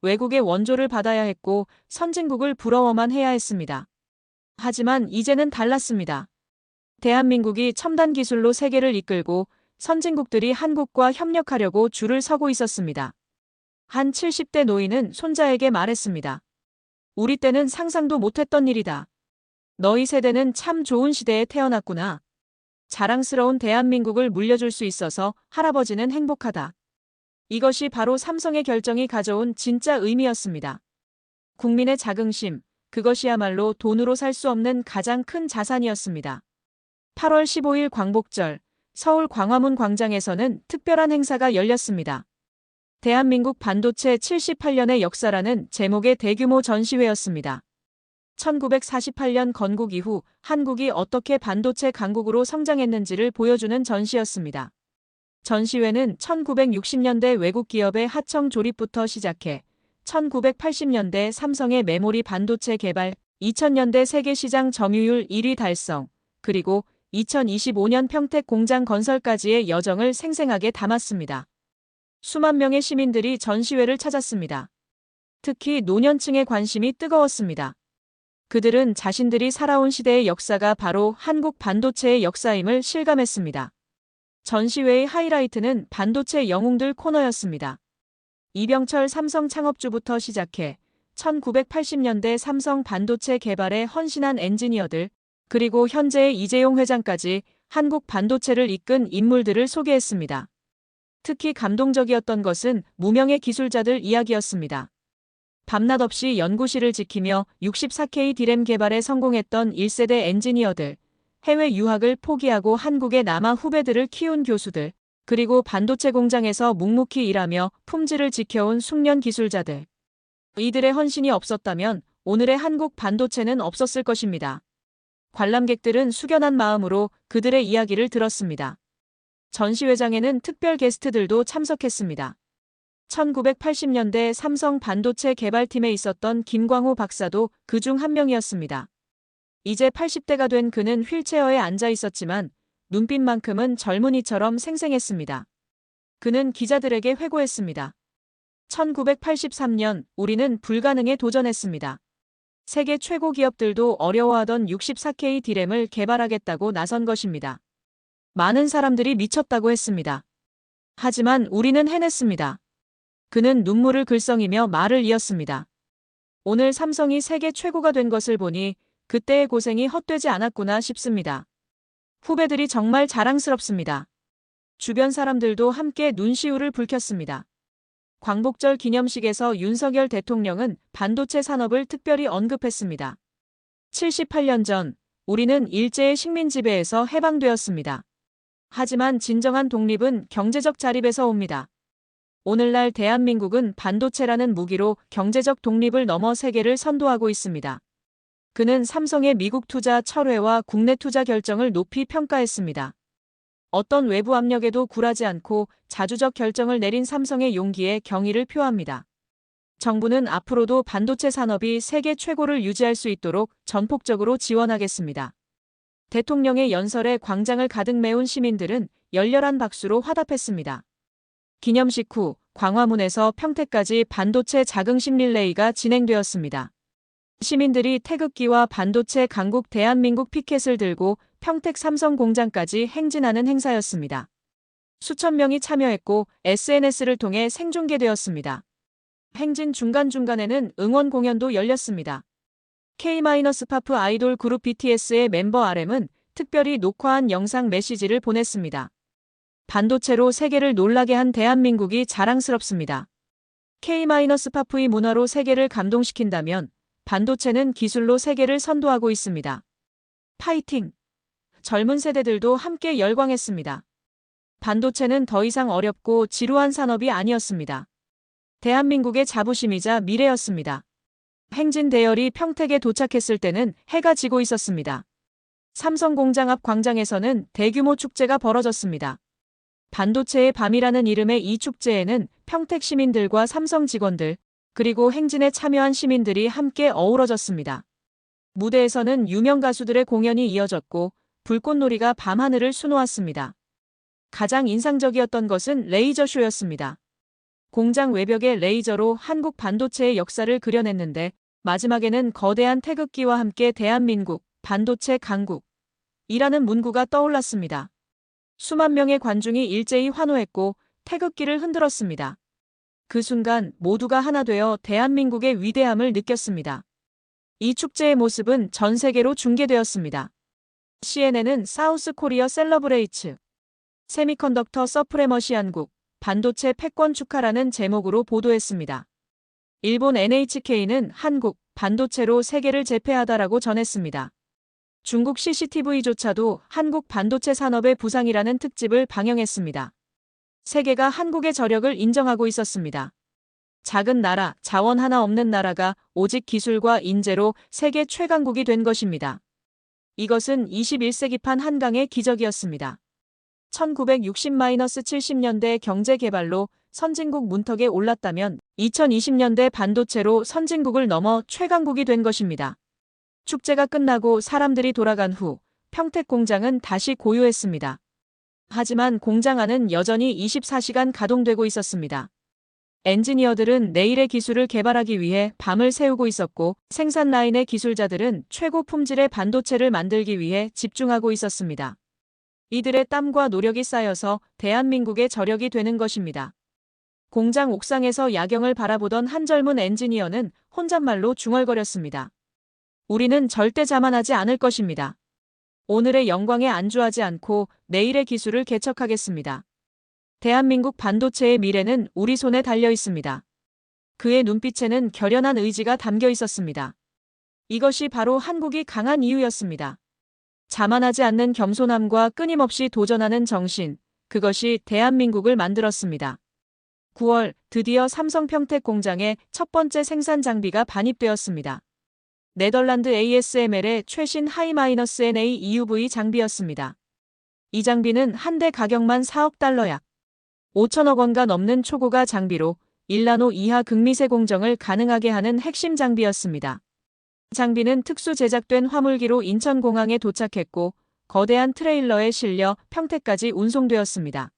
[SPEAKER 1] 외국의 원조를 받아야 했고 선진국을 부러워만 해야 했습니다. 하지만 이제는 달랐습니다. 대한민국이 첨단 기술로 세계를 이끌고 선진국들이 한국과 협력하려고 줄을 서고 있었습니다. 한 70대 노인은 손자에게 말했습니다. 우리 때는 상상도 못했던 일이다. 너희 세대는 참 좋은 시대에 태어났구나. 자랑스러운 대한민국을 물려줄 수 있어서 할아버지는 행복하다. 이것이 바로 삼성의 결정이 가져온 진짜 의미였습니다. 국민의 자긍심, 그것이야말로 돈으로 살 수 없는 가장 큰 자산이었습니다. 8월 15일 광복절, 서울 광화문 광장에서는 특별한 행사가 열렸습니다. 대한민국 반도체 78년의 역사라는 제목의 대규모 전시회였습니다. 1948년 건국 이후 한국이 어떻게 반도체 강국으로 성장했는지를 보여주는 전시였습니다. 전시회는 1960년대 외국 기업의 하청 조립부터 시작해 1980년대 삼성의 메모리 반도체 개발, 2000년대 세계 시장 점유율 1위 달성, 그리고 2025년 평택 공장 건설까지의 여정을 생생하게 담았습니다. 수만 명의 시민들이 전시회를 찾았습니다. 특히 노년층의 관심이 뜨거웠습니다. 그들은 자신들이 살아온 시대의 역사가 바로 한국 반도체의 역사임을 실감했습니다. 전시회의 하이라이트는 반도체 영웅들 코너였습니다. 이병철 삼성 창업주부터 시작해 1980년대 삼성 반도체 개발에 헌신한 엔지니어들, 그리고 현재의 이재용 회장까지 한국 반도체를 이끈 인물들을 소개했습니다. 특히 감동적이었던 것은 무명의 기술자들 이야기였습니다. 밤낮 없이 연구실을 지키며 64K 디램 개발에 성공했던 1세대 엔지니어들, 해외 유학을 포기하고 한국에 남아 후배들을 키운 교수들, 그리고 반도체 공장에서 묵묵히 일하며 품질을 지켜온 숙련 기술자들. 이들의 헌신이 없었다면 오늘의 한국 반도체는 없었을 것입니다. 관람객들은 숙연한 마음으로 그들의 이야기를 들었습니다. 전시회장에는 특별 게스트들도 참석했습니다. 1980년대 삼성 반도체 개발팀에 있었던 김광호 박사도 그중 한 명이었습니다. 이제 80대가 된 그는 휠체어에 앉아 있었지만 눈빛만큼은 젊은이처럼 생생했습니다. 그는 기자들에게 회고했습니다. 1983년 우리는 불가능에 도전했습니다. 세계 최고 기업들도 어려워하던 64K 디램을 개발하겠다고 나선 것입니다. 많은 사람들이 미쳤다고 했습니다. 하지만 우리는 해냈습니다. 그는 눈물을 글썽이며 말을 이었습니다. 오늘 삼성이 세계 최고가 된 것을 보니 그때의 고생이 헛되지 않았구나 싶습니다. 후배들이 정말 자랑스럽습니다. 주변 사람들도 함께 눈시울을 붉혔습니다. 광복절 기념식에서 윤석열 대통령은 반도체 산업을 특별히 언급했습니다. 78년 전 우리는 일제의 식민 지배에서 해방되었습니다. 하지만 진정한 독립은 경제적 자립에서 옵니다. 오늘날 대한민국은 반도체라는 무기로 경제적 독립을 넘어 세계를 선도하고 있습니다. 그는 삼성의 미국 투자 철회와 국내 투자 결정을 높이 평가했습니다. 어떤 외부 압력에도 굴하지 않고 자주적 결정을 내린 삼성의 용기에 경의를 표합니다. 정부는 앞으로도 반도체 산업이 세계 최고를 유지할 수 있도록 전폭적으로 지원하겠습니다. 대통령의 연설에 광장을 가득 메운 시민들은 열렬한 박수로 화답했습니다. 기념식 후 광화문에서 평택까지 반도체 자긍심 릴레이가 진행되었습니다. 시민들이 태극기와 반도체 강국 대한민국 피켓을 들고 평택 삼성 공장까지 행진하는 행사였습니다. 수천 명이 참여했고 SNS를 통해 생중계되었습니다. 행진 중간중간에는 응원 공연도 열렸습니다. K-팝 아이돌 그룹 BTS의 멤버 RM은 특별히 녹화한 영상 메시지를 보냈습니다. 반도체로 세계를 놀라게 한 대한민국이 자랑스럽습니다. K-팝의 문화로 세계를 감동시킨다면 반도체는 기술로 세계를 선도하고 있습니다. 파이팅! 젊은 세대들도 함께 열광했습니다. 반도체는 더 이상 어렵고 지루한 산업이 아니었습니다. 대한민국의 자부심이자 미래였습니다. 행진 대열이 평택에 도착했을 때는 해가 지고 있었습니다. 삼성 공장 앞 광장에서는 대규모 축제가 벌어졌습니다. 반도체의 밤이라는 이름의 이 축제에는 평택 시민들과 삼성 직원들, 그리고 행진에 참여한 시민들이 함께 어우러졌습니다. 무대에서는 유명 가수들의 공연이 이어졌고 불꽃놀이가 밤하늘을 수놓았습니다. 가장 인상적이었던 것은 레이저쇼였습니다. 공장 외벽에 레이저로 한국 반도체의 역사를 그려냈는데 마지막에는 거대한 태극기와 함께 대한민국, 반도체 강국이라는 문구가 떠올랐습니다. 수만 명의 관중이 일제히 환호했고 태극기를 흔들었습니다. 그 순간 모두가 하나 되어 대한민국의 위대함을 느꼈습니다. 이 축제의 모습은 전 세계로 중계되었습니다. CNN은 사우스 코리아 셀러브레이츠 세미컨덕터 서프레머시 한국 반도체 패권 축하라는 제목으로 보도했습니다. 일본 NHK는 한국 반도체로 세계를 제패하다라고 전했습니다. 중국 CCTV조차도 한국 반도체 산업의 부상이라는 특집을 방영했습니다. 세계가 한국의 저력을 인정하고 있었습니다. 작은 나라, 자원 하나 없는 나라가 오직 기술과 인재로 세계 최강국이 된 것입니다. 이것은 21세기판 한강의 기적이었습니다. 1960-70년대 경제 개발로 선진국 문턱에 올랐다면 2020년대 반도체로 선진국을 넘어 최강국이 된 것입니다. 축제가 끝나고 사람들이 돌아간 후 평택 공장은 다시 고요했습니다. 하지만 공장 안은 여전히 24시간 가동되고 있었습니다. 엔지니어들은 내일의 기술을 개발하기 위해 밤을 새우고 있었고 생산 라인의 기술자들은 최고 품질의 반도체를 만들기 위해 집중하고 있었습니다. 이들의 땀과 노력이 쌓여서 대한민국의 저력이 되는 것입니다. 공장 옥상에서 야경을 바라보던 한 젊은 엔지니어는 혼잣말로 중얼거렸습니다. 우리는 절대 자만하지 않을 것입니다. 오늘의 영광에 안주하지 않고 내일의 기술을 개척하겠습니다. 대한민국 반도체의 미래는 우리 손에 달려 있습니다. 그의 눈빛에는 결연한 의지가 담겨 있었습니다. 이것이 바로 한국이 강한 이유였습니다. 자만하지 않는 겸손함과 끊임없이 도전하는 정신, 그것이 대한민국을 만들었습니다. 9월, 드디어 삼성 평택 공장에 첫 번째 생산 장비가 반입되었습니다. 네덜란드 ASML의 최신 하이-NA EUV 장비였습니다. 이 장비는 한 대 가격만 4억 달러 약 5천억 원가 넘는 초고가 장비로 1나노 이하 극미세 공정을 가능하게 하는 핵심 장비였습니다. 장비는 특수 제작된 화물기로 인천공항에 도착했고 거대한 트레일러에 실려 평택까지 운송되었습니다.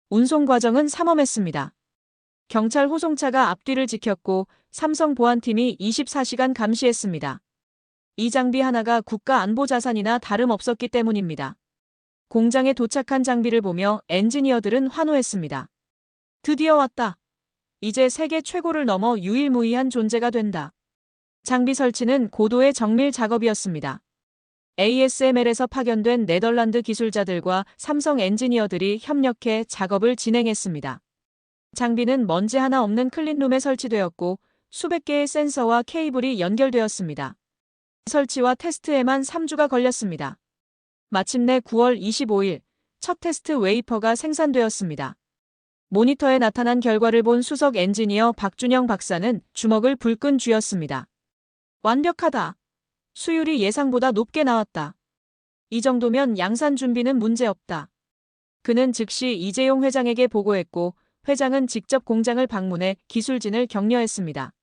[SPEAKER 1] 운송 과정은 삼엄했습니다. 경찰 호송차가 앞뒤를 지켰고 삼성 보안팀이 24시간 감시했습니다. 이 장비 하나가 국가 안보 자산이나 다름없었기 때문입니다. 공장에 도착한 장비를 보며 엔지니어들은 환호했습니다. 드디어 왔다. 이제 세계 최고를 넘어 유일무이한 존재가 된다. 장비 설치는 고도의 정밀 작업이었습니다. ASML에서 파견된 네덜란드 기술자들과 삼성 엔지니어들이 협력해 작업을 진행했습니다. 장비는 먼지 하나 없는 클린룸에 설치되었고 수백 개의 센서와 케이블이 연결되었습니다. 설치와 테스트에만 3주가 걸렸습니다. 마침내 9월 25일 첫 테스트 웨이퍼가 생산되었습니다. 모니터에 나타난 결과를 본 수석 엔지니어 박준영 박사는 주먹을 불끈 쥐었습니다. 완벽하다. 수율이 예상보다 높게 나왔다. 이 정도면 양산 준비는 문제없다. 그는 즉시 이재용 회장에게 보고했고 회장은 직접 공장을 방문해 기술진을 격려했습니다.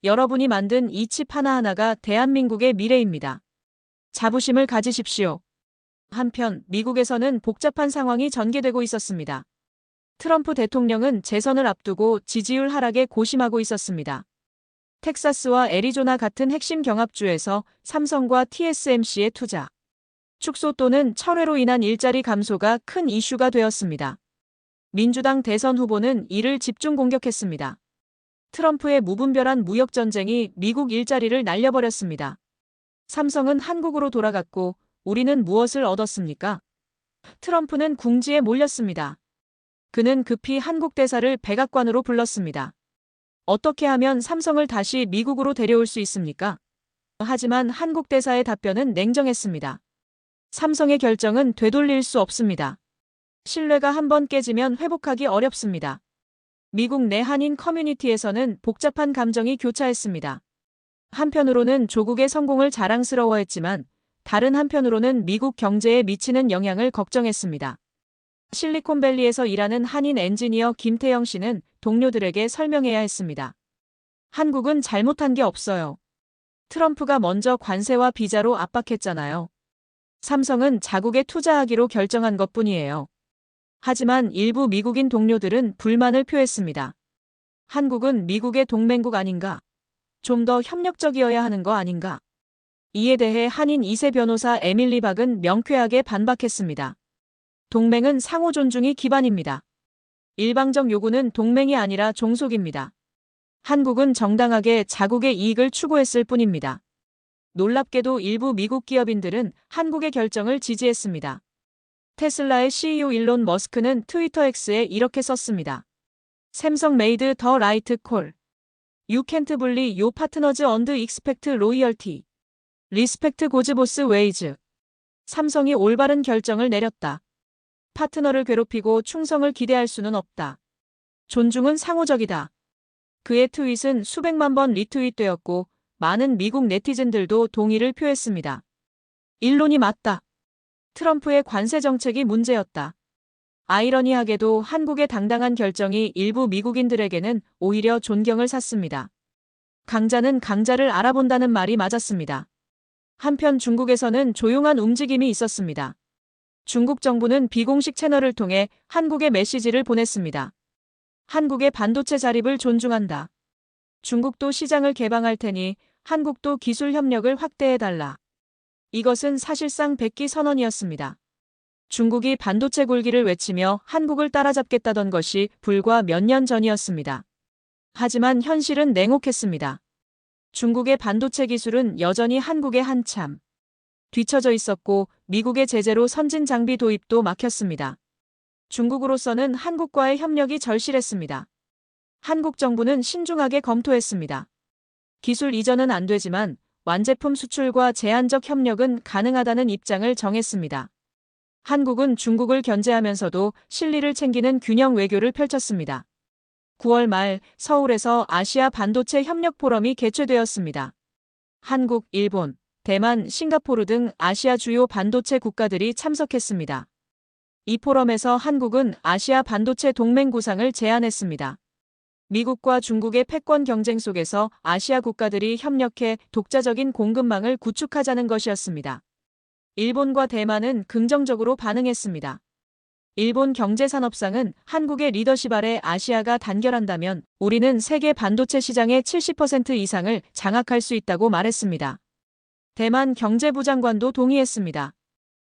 [SPEAKER 1] 여러분이 만든 이 칩 하나하나가 대한민국의 미래입니다. 자부심을 가지십시오. 한편 미국에서는 복잡한 상황이 전개되고 있었습니다. 트럼프 대통령은 재선을 앞두고 지지율 하락에 고심하고 있었습니다. 텍사스와 애리조나 같은 핵심 경합주에서 삼성과 TSMC의 투자, 축소 또는 철회로 인한 일자리 감소가 큰 이슈가 되었습니다. 민주당 대선 후보는 이를 집중 공격했습니다. 트럼프의 무분별한 무역 전쟁이 미국 일자리를 날려버렸습니다. 삼성은 한국으로 돌아갔고 우리는 무엇을 얻었습니까? 트럼프는 궁지에 몰렸습니다. 그는 급히 한국 대사를 백악관으로 불렀습니다. 어떻게 하면 삼성을 다시 미국으로 데려올 수 있습니까? 하지만 한국 대사의 답변은 냉정했습니다. 삼성의 결정은 되돌릴 수 없습니다. 신뢰가 한번 깨지면 회복하기 어렵습니다. 미국 내 한인 커뮤니티에서는 복잡한 감정이 교차했습니다. 한편으로는 조국의 성공을 자랑스러워했지만 다른 한편으로는 미국 경제에 미치는 영향을 걱정했습니다. 실리콘밸리에서 일하는 한인 엔지니어 김태영 씨는 동료들에게 설명해야 했습니다. 한국은 잘못한 게 없어요. 트럼프가 먼저 관세와 비자로 압박했잖아요. 삼성은 자국에 투자하기로 결정한 것뿐이에요. 하지만 일부 미국인 동료들은 불만을 표했습니다. 한국은 미국의 동맹국 아닌가? 좀 더 협력적이어야 하는 거 아닌가? 이에 대해 한인 2세 변호사 에밀리 박은 명쾌하게 반박했습니다. 동맹은 상호 존중이 기반입니다. 일방적 요구는 동맹이 아니라 종속입니다. 한국은 정당하게 자국의 이익을 추구했을 뿐입니다. 놀랍게도 일부 미국 기업인들은 한국의 결정을 지지했습니다. 테슬라의 CEO 일론 머스크는 트위터 X에 이렇게 썼습니다. 삼성 made the right call. You can't bully your partners and expect loyalty. Respect goes both ways. 삼성이 올바른 결정을 내렸다. 파트너를 괴롭히고 충성을 기대할 수는 없다. 존중은 상호적이다. 그의 트윗은 수백만 번 리트윗되었고 많은 미국 네티즌들도 동의를 표했습니다. 일론이 맞다. 트럼프의 관세 정책이 문제였다. 아이러니하게도 한국의 당당한 결정이 일부 미국인들에게는 오히려 존경을 샀습니다. 강자는 강자를 알아본다는 말이 맞았습니다. 한편 중국에서는 조용한 움직임이 있었습니다. 중국 정부는 비공식 채널을 통해 한국에 메시지를 보냈습니다. 한국의 반도체 자립을 존중한다. 중국도 시장을 개방할 테니 한국도 기술 협력을 확대해달라. 이것은 사실상 백기 선언이었습니다. 중국이 반도체 굴기를 외치며 한국을 따라잡겠다던 것이 불과 몇 년 전이었습니다. 하지만 현실은 냉혹했습니다. 중국의 반도체 기술은 여전히 한국에 한참 뒤처져 있었고 미국의 제재로 선진 장비 도입도 막혔습니다. 중국으로서는 한국과의 협력이 절실했습니다. 한국 정부는 신중하게 검토했습니다. 기술 이전은 안 되지만 완제품 수출과 제한적 협력은 가능하다는 입장을 정했습니다. 한국은 중국을 견제하면서도 실리를 챙기는 균형 외교를 펼쳤습니다. 9월 말 서울에서 아시아 반도체 협력 포럼이 개최되었습니다. 한국, 일본, 대만, 싱가포르 등 아시아 주요 반도체 국가들이 참석했습니다. 이 포럼에서 한국은 아시아 반도체 동맹 구상을 제안했습니다. 미국과 중국의 패권 경쟁 속에서 아시아 국가들이 협력해 독자적인 공급망을 구축하자는 것이었습니다. 일본과 대만은 긍정적으로 반응했습니다. 일본 경제산업상은 한국의 리더십 아래 아시아가 단결한다면 우리는 세계 반도체 시장의 70% 이상을 장악할 수 있다고 말했습니다. 대만 경제부 장관도 동의했습니다.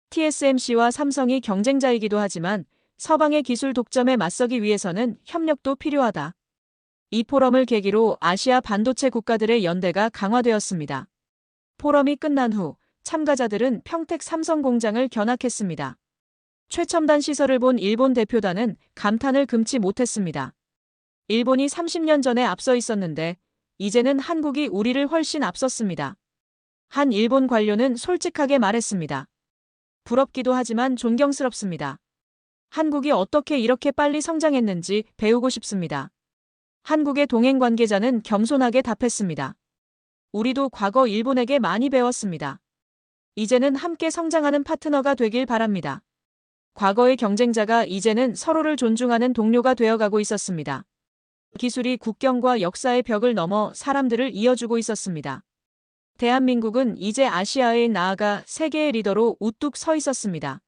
[SPEAKER 1] TSMC와 삼성이 경쟁자이기도 하지만 서방의 기술 독점에 맞서기 위해서는 협력도 필요하다. 이 포럼을 계기로 아시아 반도체 국가들의 연대가 강화되었습니다. 포럼이 끝난 후 참가자들은 평택 삼성 공장을 견학했습니다. 최첨단 시설을 본 일본 대표단은 감탄을 금치 못했습니다. 일본이 30년 전에 앞서 있었는데 이제는 한국이 우리를 훨씬 앞섰습니다. 한 일본 관료는 솔직하게 말했습니다. 부럽기도 하지만 존경스럽습니다. 한국이 어떻게 이렇게 빨리 성장했는지 배우고 싶습니다. 한국의 동행 관계자는 겸손하게 답했습니다. 우리도 과거 일본에게 많이 배웠습니다. 이제는 함께 성장하는 파트너가 되길 바랍니다. 과거의 경쟁자가 이제는 서로를 존중하는 동료가 되어가고 있었습니다. 기술이 국경과 역사의 벽을 넘어 사람들을 이어주고 있었습니다. 대한민국은 이제 아시아에 나아가 세계의 리더로 우뚝 서 있었습니다.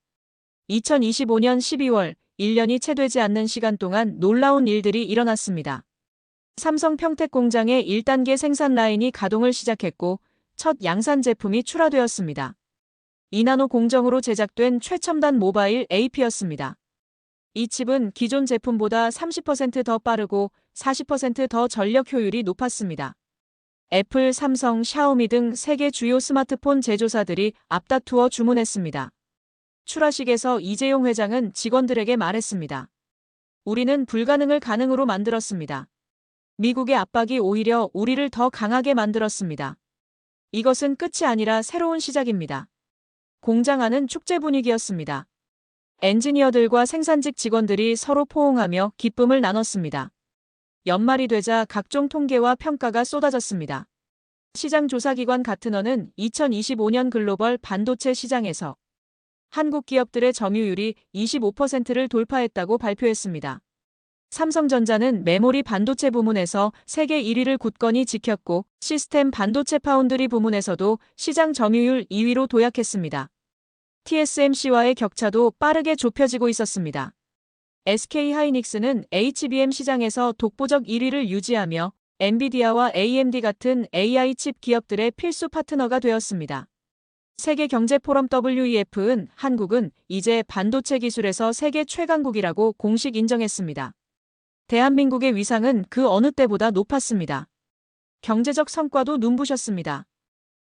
[SPEAKER 1] 2025년 12월 1년이 채 되지 않는 시간 동안 놀라운 일들이 일어났습니다. 삼성 평택 공장의 1단계 생산 라인이 가동을 시작했고 첫 양산 제품이 출하되었습니다. 2나노 공정으로 제작된 최첨단 모바일 AP였습니다. 이 칩은 기존 제품보다 30% 더 빠르고 40% 더 전력 효율이 높았습니다. 애플, 삼성, 샤오미 등 세계 주요 스마트폰 제조사들이 앞다투어 주문했습니다. 출하식에서 이재용 회장은 직원들에게 말했습니다. 우리는 불가능을 가능으로 만들었습니다. 미국의 압박이 오히려 우리를 더 강하게 만들었습니다. 이것은 끝이 아니라 새로운 시작입니다. 공장 안은 축제 분위기였습니다. 엔지니어들과 생산직 직원들이 서로 포옹하며 기쁨을 나눴습니다. 연말이 되자 각종 통계와 평가가 쏟아졌습니다. 시장 조사기관 가트너는 2025년 글로벌 반도체 시장에서 한국 기업들의 점유율이 25%를 돌파했다고 발표했습니다. 삼성전자는 메모리 반도체 부문에서 세계 1위를 굳건히 지켰고 시스템 반도체 파운드리 부문에서도 시장 점유율 2위로 도약했습니다. TSMC와의 격차도 빠르게 좁혀지고 있었습니다. SK하이닉스는 HBM 시장에서 독보적 1위를 유지하며 엔비디아와 AMD 같은 AI 칩 기업들의 필수 파트너가 되었습니다. 세계경제포럼 WEF은 한국은 이제 반도체 기술에서 세계 최강국이라고 공식 인정했습니다. 대한민국의 위상은 그 어느 때보다 높았습니다. 경제적 성과도 눈부셨습니다.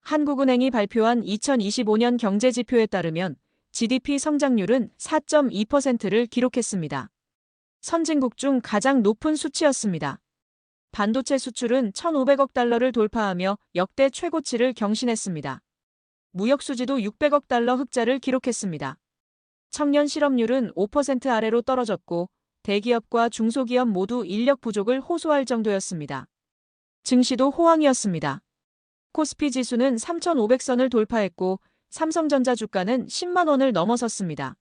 [SPEAKER 1] 한국은행이 발표한 2025년 경제지표에 따르면 GDP 성장률은 4.2%를 기록했습니다. 선진국 중 가장 높은 수치였습니다. 반도체 수출은 1,500억 달러를 돌파하며 역대 최고치를 경신했습니다. 무역 수지도 600억 달러 흑자를 기록했습니다. 청년 실업률은 5% 아래로 떨어졌고 대기업과 중소기업 모두 인력 부족을 호소할 정도였습니다. 증시도 호황이었습니다. 코스피 지수는 3,500선을 돌파했고 삼성전자 주가는 10만 원을 넘어섰습니다.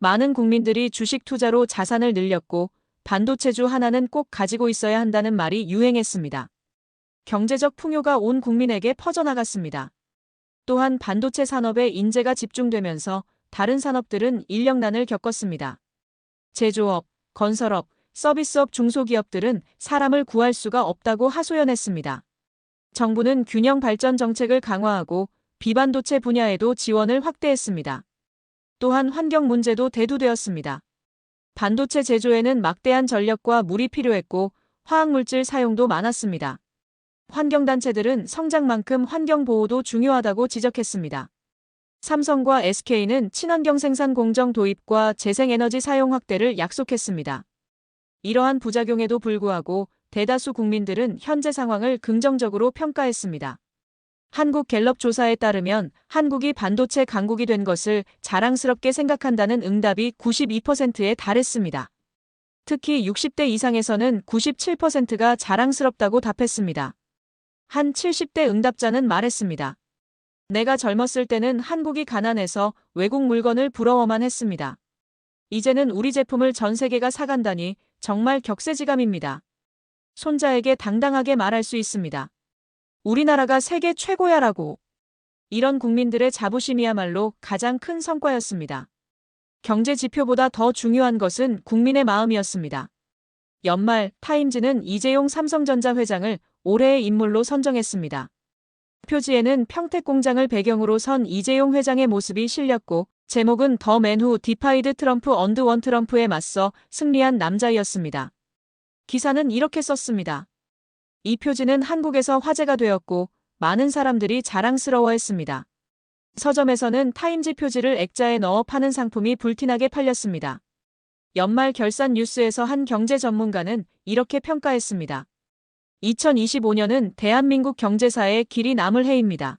[SPEAKER 1] 많은 국민들이 주식 투자로 자산을 늘렸고 반도체주 하나는 꼭 가지고 있어야 한다는 말이 유행했습니다. 경제적 풍요가 온 국민에게 퍼져나갔습니다. 또한 반도체 산업에 인재가 집중되면서 다른 산업들은 인력난을 겪었습니다. 제조업, 건설업, 서비스업 중소기업들은 사람을 구할 수가 없다고 하소연했습니다. 정부는 균형 발전 정책을 강화하고 비반도체 분야에도 지원을 확대했습니다. 또한 환경 문제도 대두되었습니다. 반도체 제조에는 막대한 전력과 물이 필요했고 화학물질 사용도 많았습니다. 환경단체들은 성장만큼 환경보호도 중요하다고 지적했습니다. 삼성과 SK는 친환경 생산 공정 도입과 재생에너지 사용 확대를 약속했습니다. 이러한 부작용에도 불구하고 대다수 국민들은 현재 상황을 긍정적으로 평가했습니다. 한국 갤럽 조사에 따르면 한국이 반도체 강국이 된 것을 자랑스럽게 생각한다는 응답이 92%에 달했습니다. 특히 60대 이상에서는 97%가 자랑스럽다고 답했습니다. 한 70대 응답자는 말했습니다. 내가 젊었을 때는 한국이 가난해서 외국 물건을 부러워만 했습니다. 이제는 우리 제품을 전 세계가 사간다니 정말 격세지감입니다. 손자에게 당당하게 말할 수 있습니다. 우리나라가 세계 최고야라고. 이런 국민들의 자부심이야말로 가장 큰 성과였습니다. 경제 지표보다 더 중요한 것은 국민의 마음이었습니다. 연말 타임즈는 이재용 삼성전자 회장을 올해의 인물로 선정했습니다. 표지에는 평택 공장을 배경으로 선 이재용 회장의 모습이 실렸고 제목은 더 맨 후 디파이드 트럼프 언드 원 트럼프에 맞서 승리한 남자였습니다. 기사는 이렇게 썼습니다. 이 표지는 한국에서 화제가 되었고 많은 사람들이 자랑스러워했습니다. 서점에서는 타임즈 표지를 액자에 넣어 파는 상품이 불티나게 팔렸습니다. 연말 결산 뉴스에서 한 경제 전문가는 이렇게 평가했습니다. 2025년은 대한민국 경제사에 길이 남을 해입니다.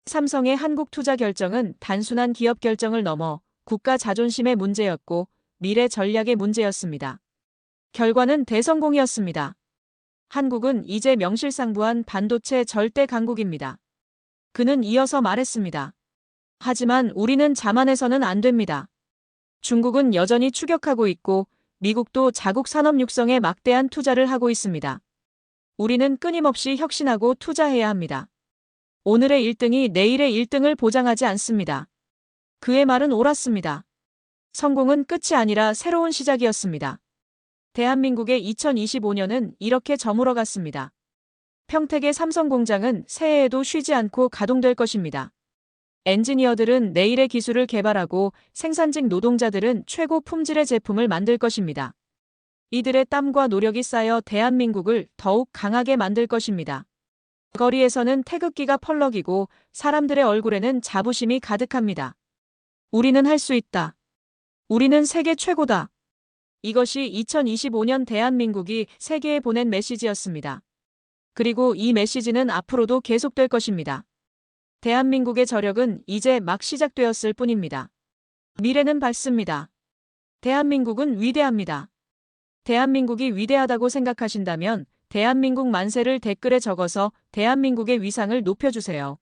[SPEAKER 1] 삼성의 한국 투자 결정은 단순한 기업 결정을 넘어 국가 자존심의 문제였고 미래 전략의 문제였습니다. 결과는 대성공이었습니다. 한국은 이제 명실상부한 반도체 절대 강국입니다. 그는 이어서 말했습니다. 하지만 우리는 자만해서는 안 됩니다. 중국은 여전히 추격하고 있고 미국도 자국 산업 육성에 막대한 투자를 하고 있습니다. 우리는 끊임없이 혁신하고 투자해야 합니다. 오늘의 1등이 내일의 1등을 보장하지 않습니다. 그의 말은 옳았습니다. 성공은 끝이 아니라 새로운 시작이었습니다. 대한민국의 2025년은 이렇게 저물어 갔습니다. 평택의 삼성 공장은 새해에도 쉬지 않고 가동될 것입니다. 엔지니어들은 내일의 기술을 개발하고 생산직 노동자들은 최고 품질의 제품을 만들 것입니다. 이들의 땀과 노력이 쌓여 대한민국을 더욱 강하게 만들 것입니다. 거리에서는 태극기가 펄럭이고 사람들의 얼굴에는 자부심이 가득합니다. 우리는 할 수 있다. 우리는 세계 최고다. 이것이 2025년 대한민국이 세계에 보낸 메시지였습니다. 그리고 이 메시지는 앞으로도 계속될 것입니다. 대한민국의 저력은 이제 막 시작되었을 뿐입니다. 미래는 밝습니다. 대한민국은 위대합니다. 대한민국이 위대하다고 생각하신다면 대한민국 만세를 댓글에 적어서 대한민국의 위상을 높여주세요.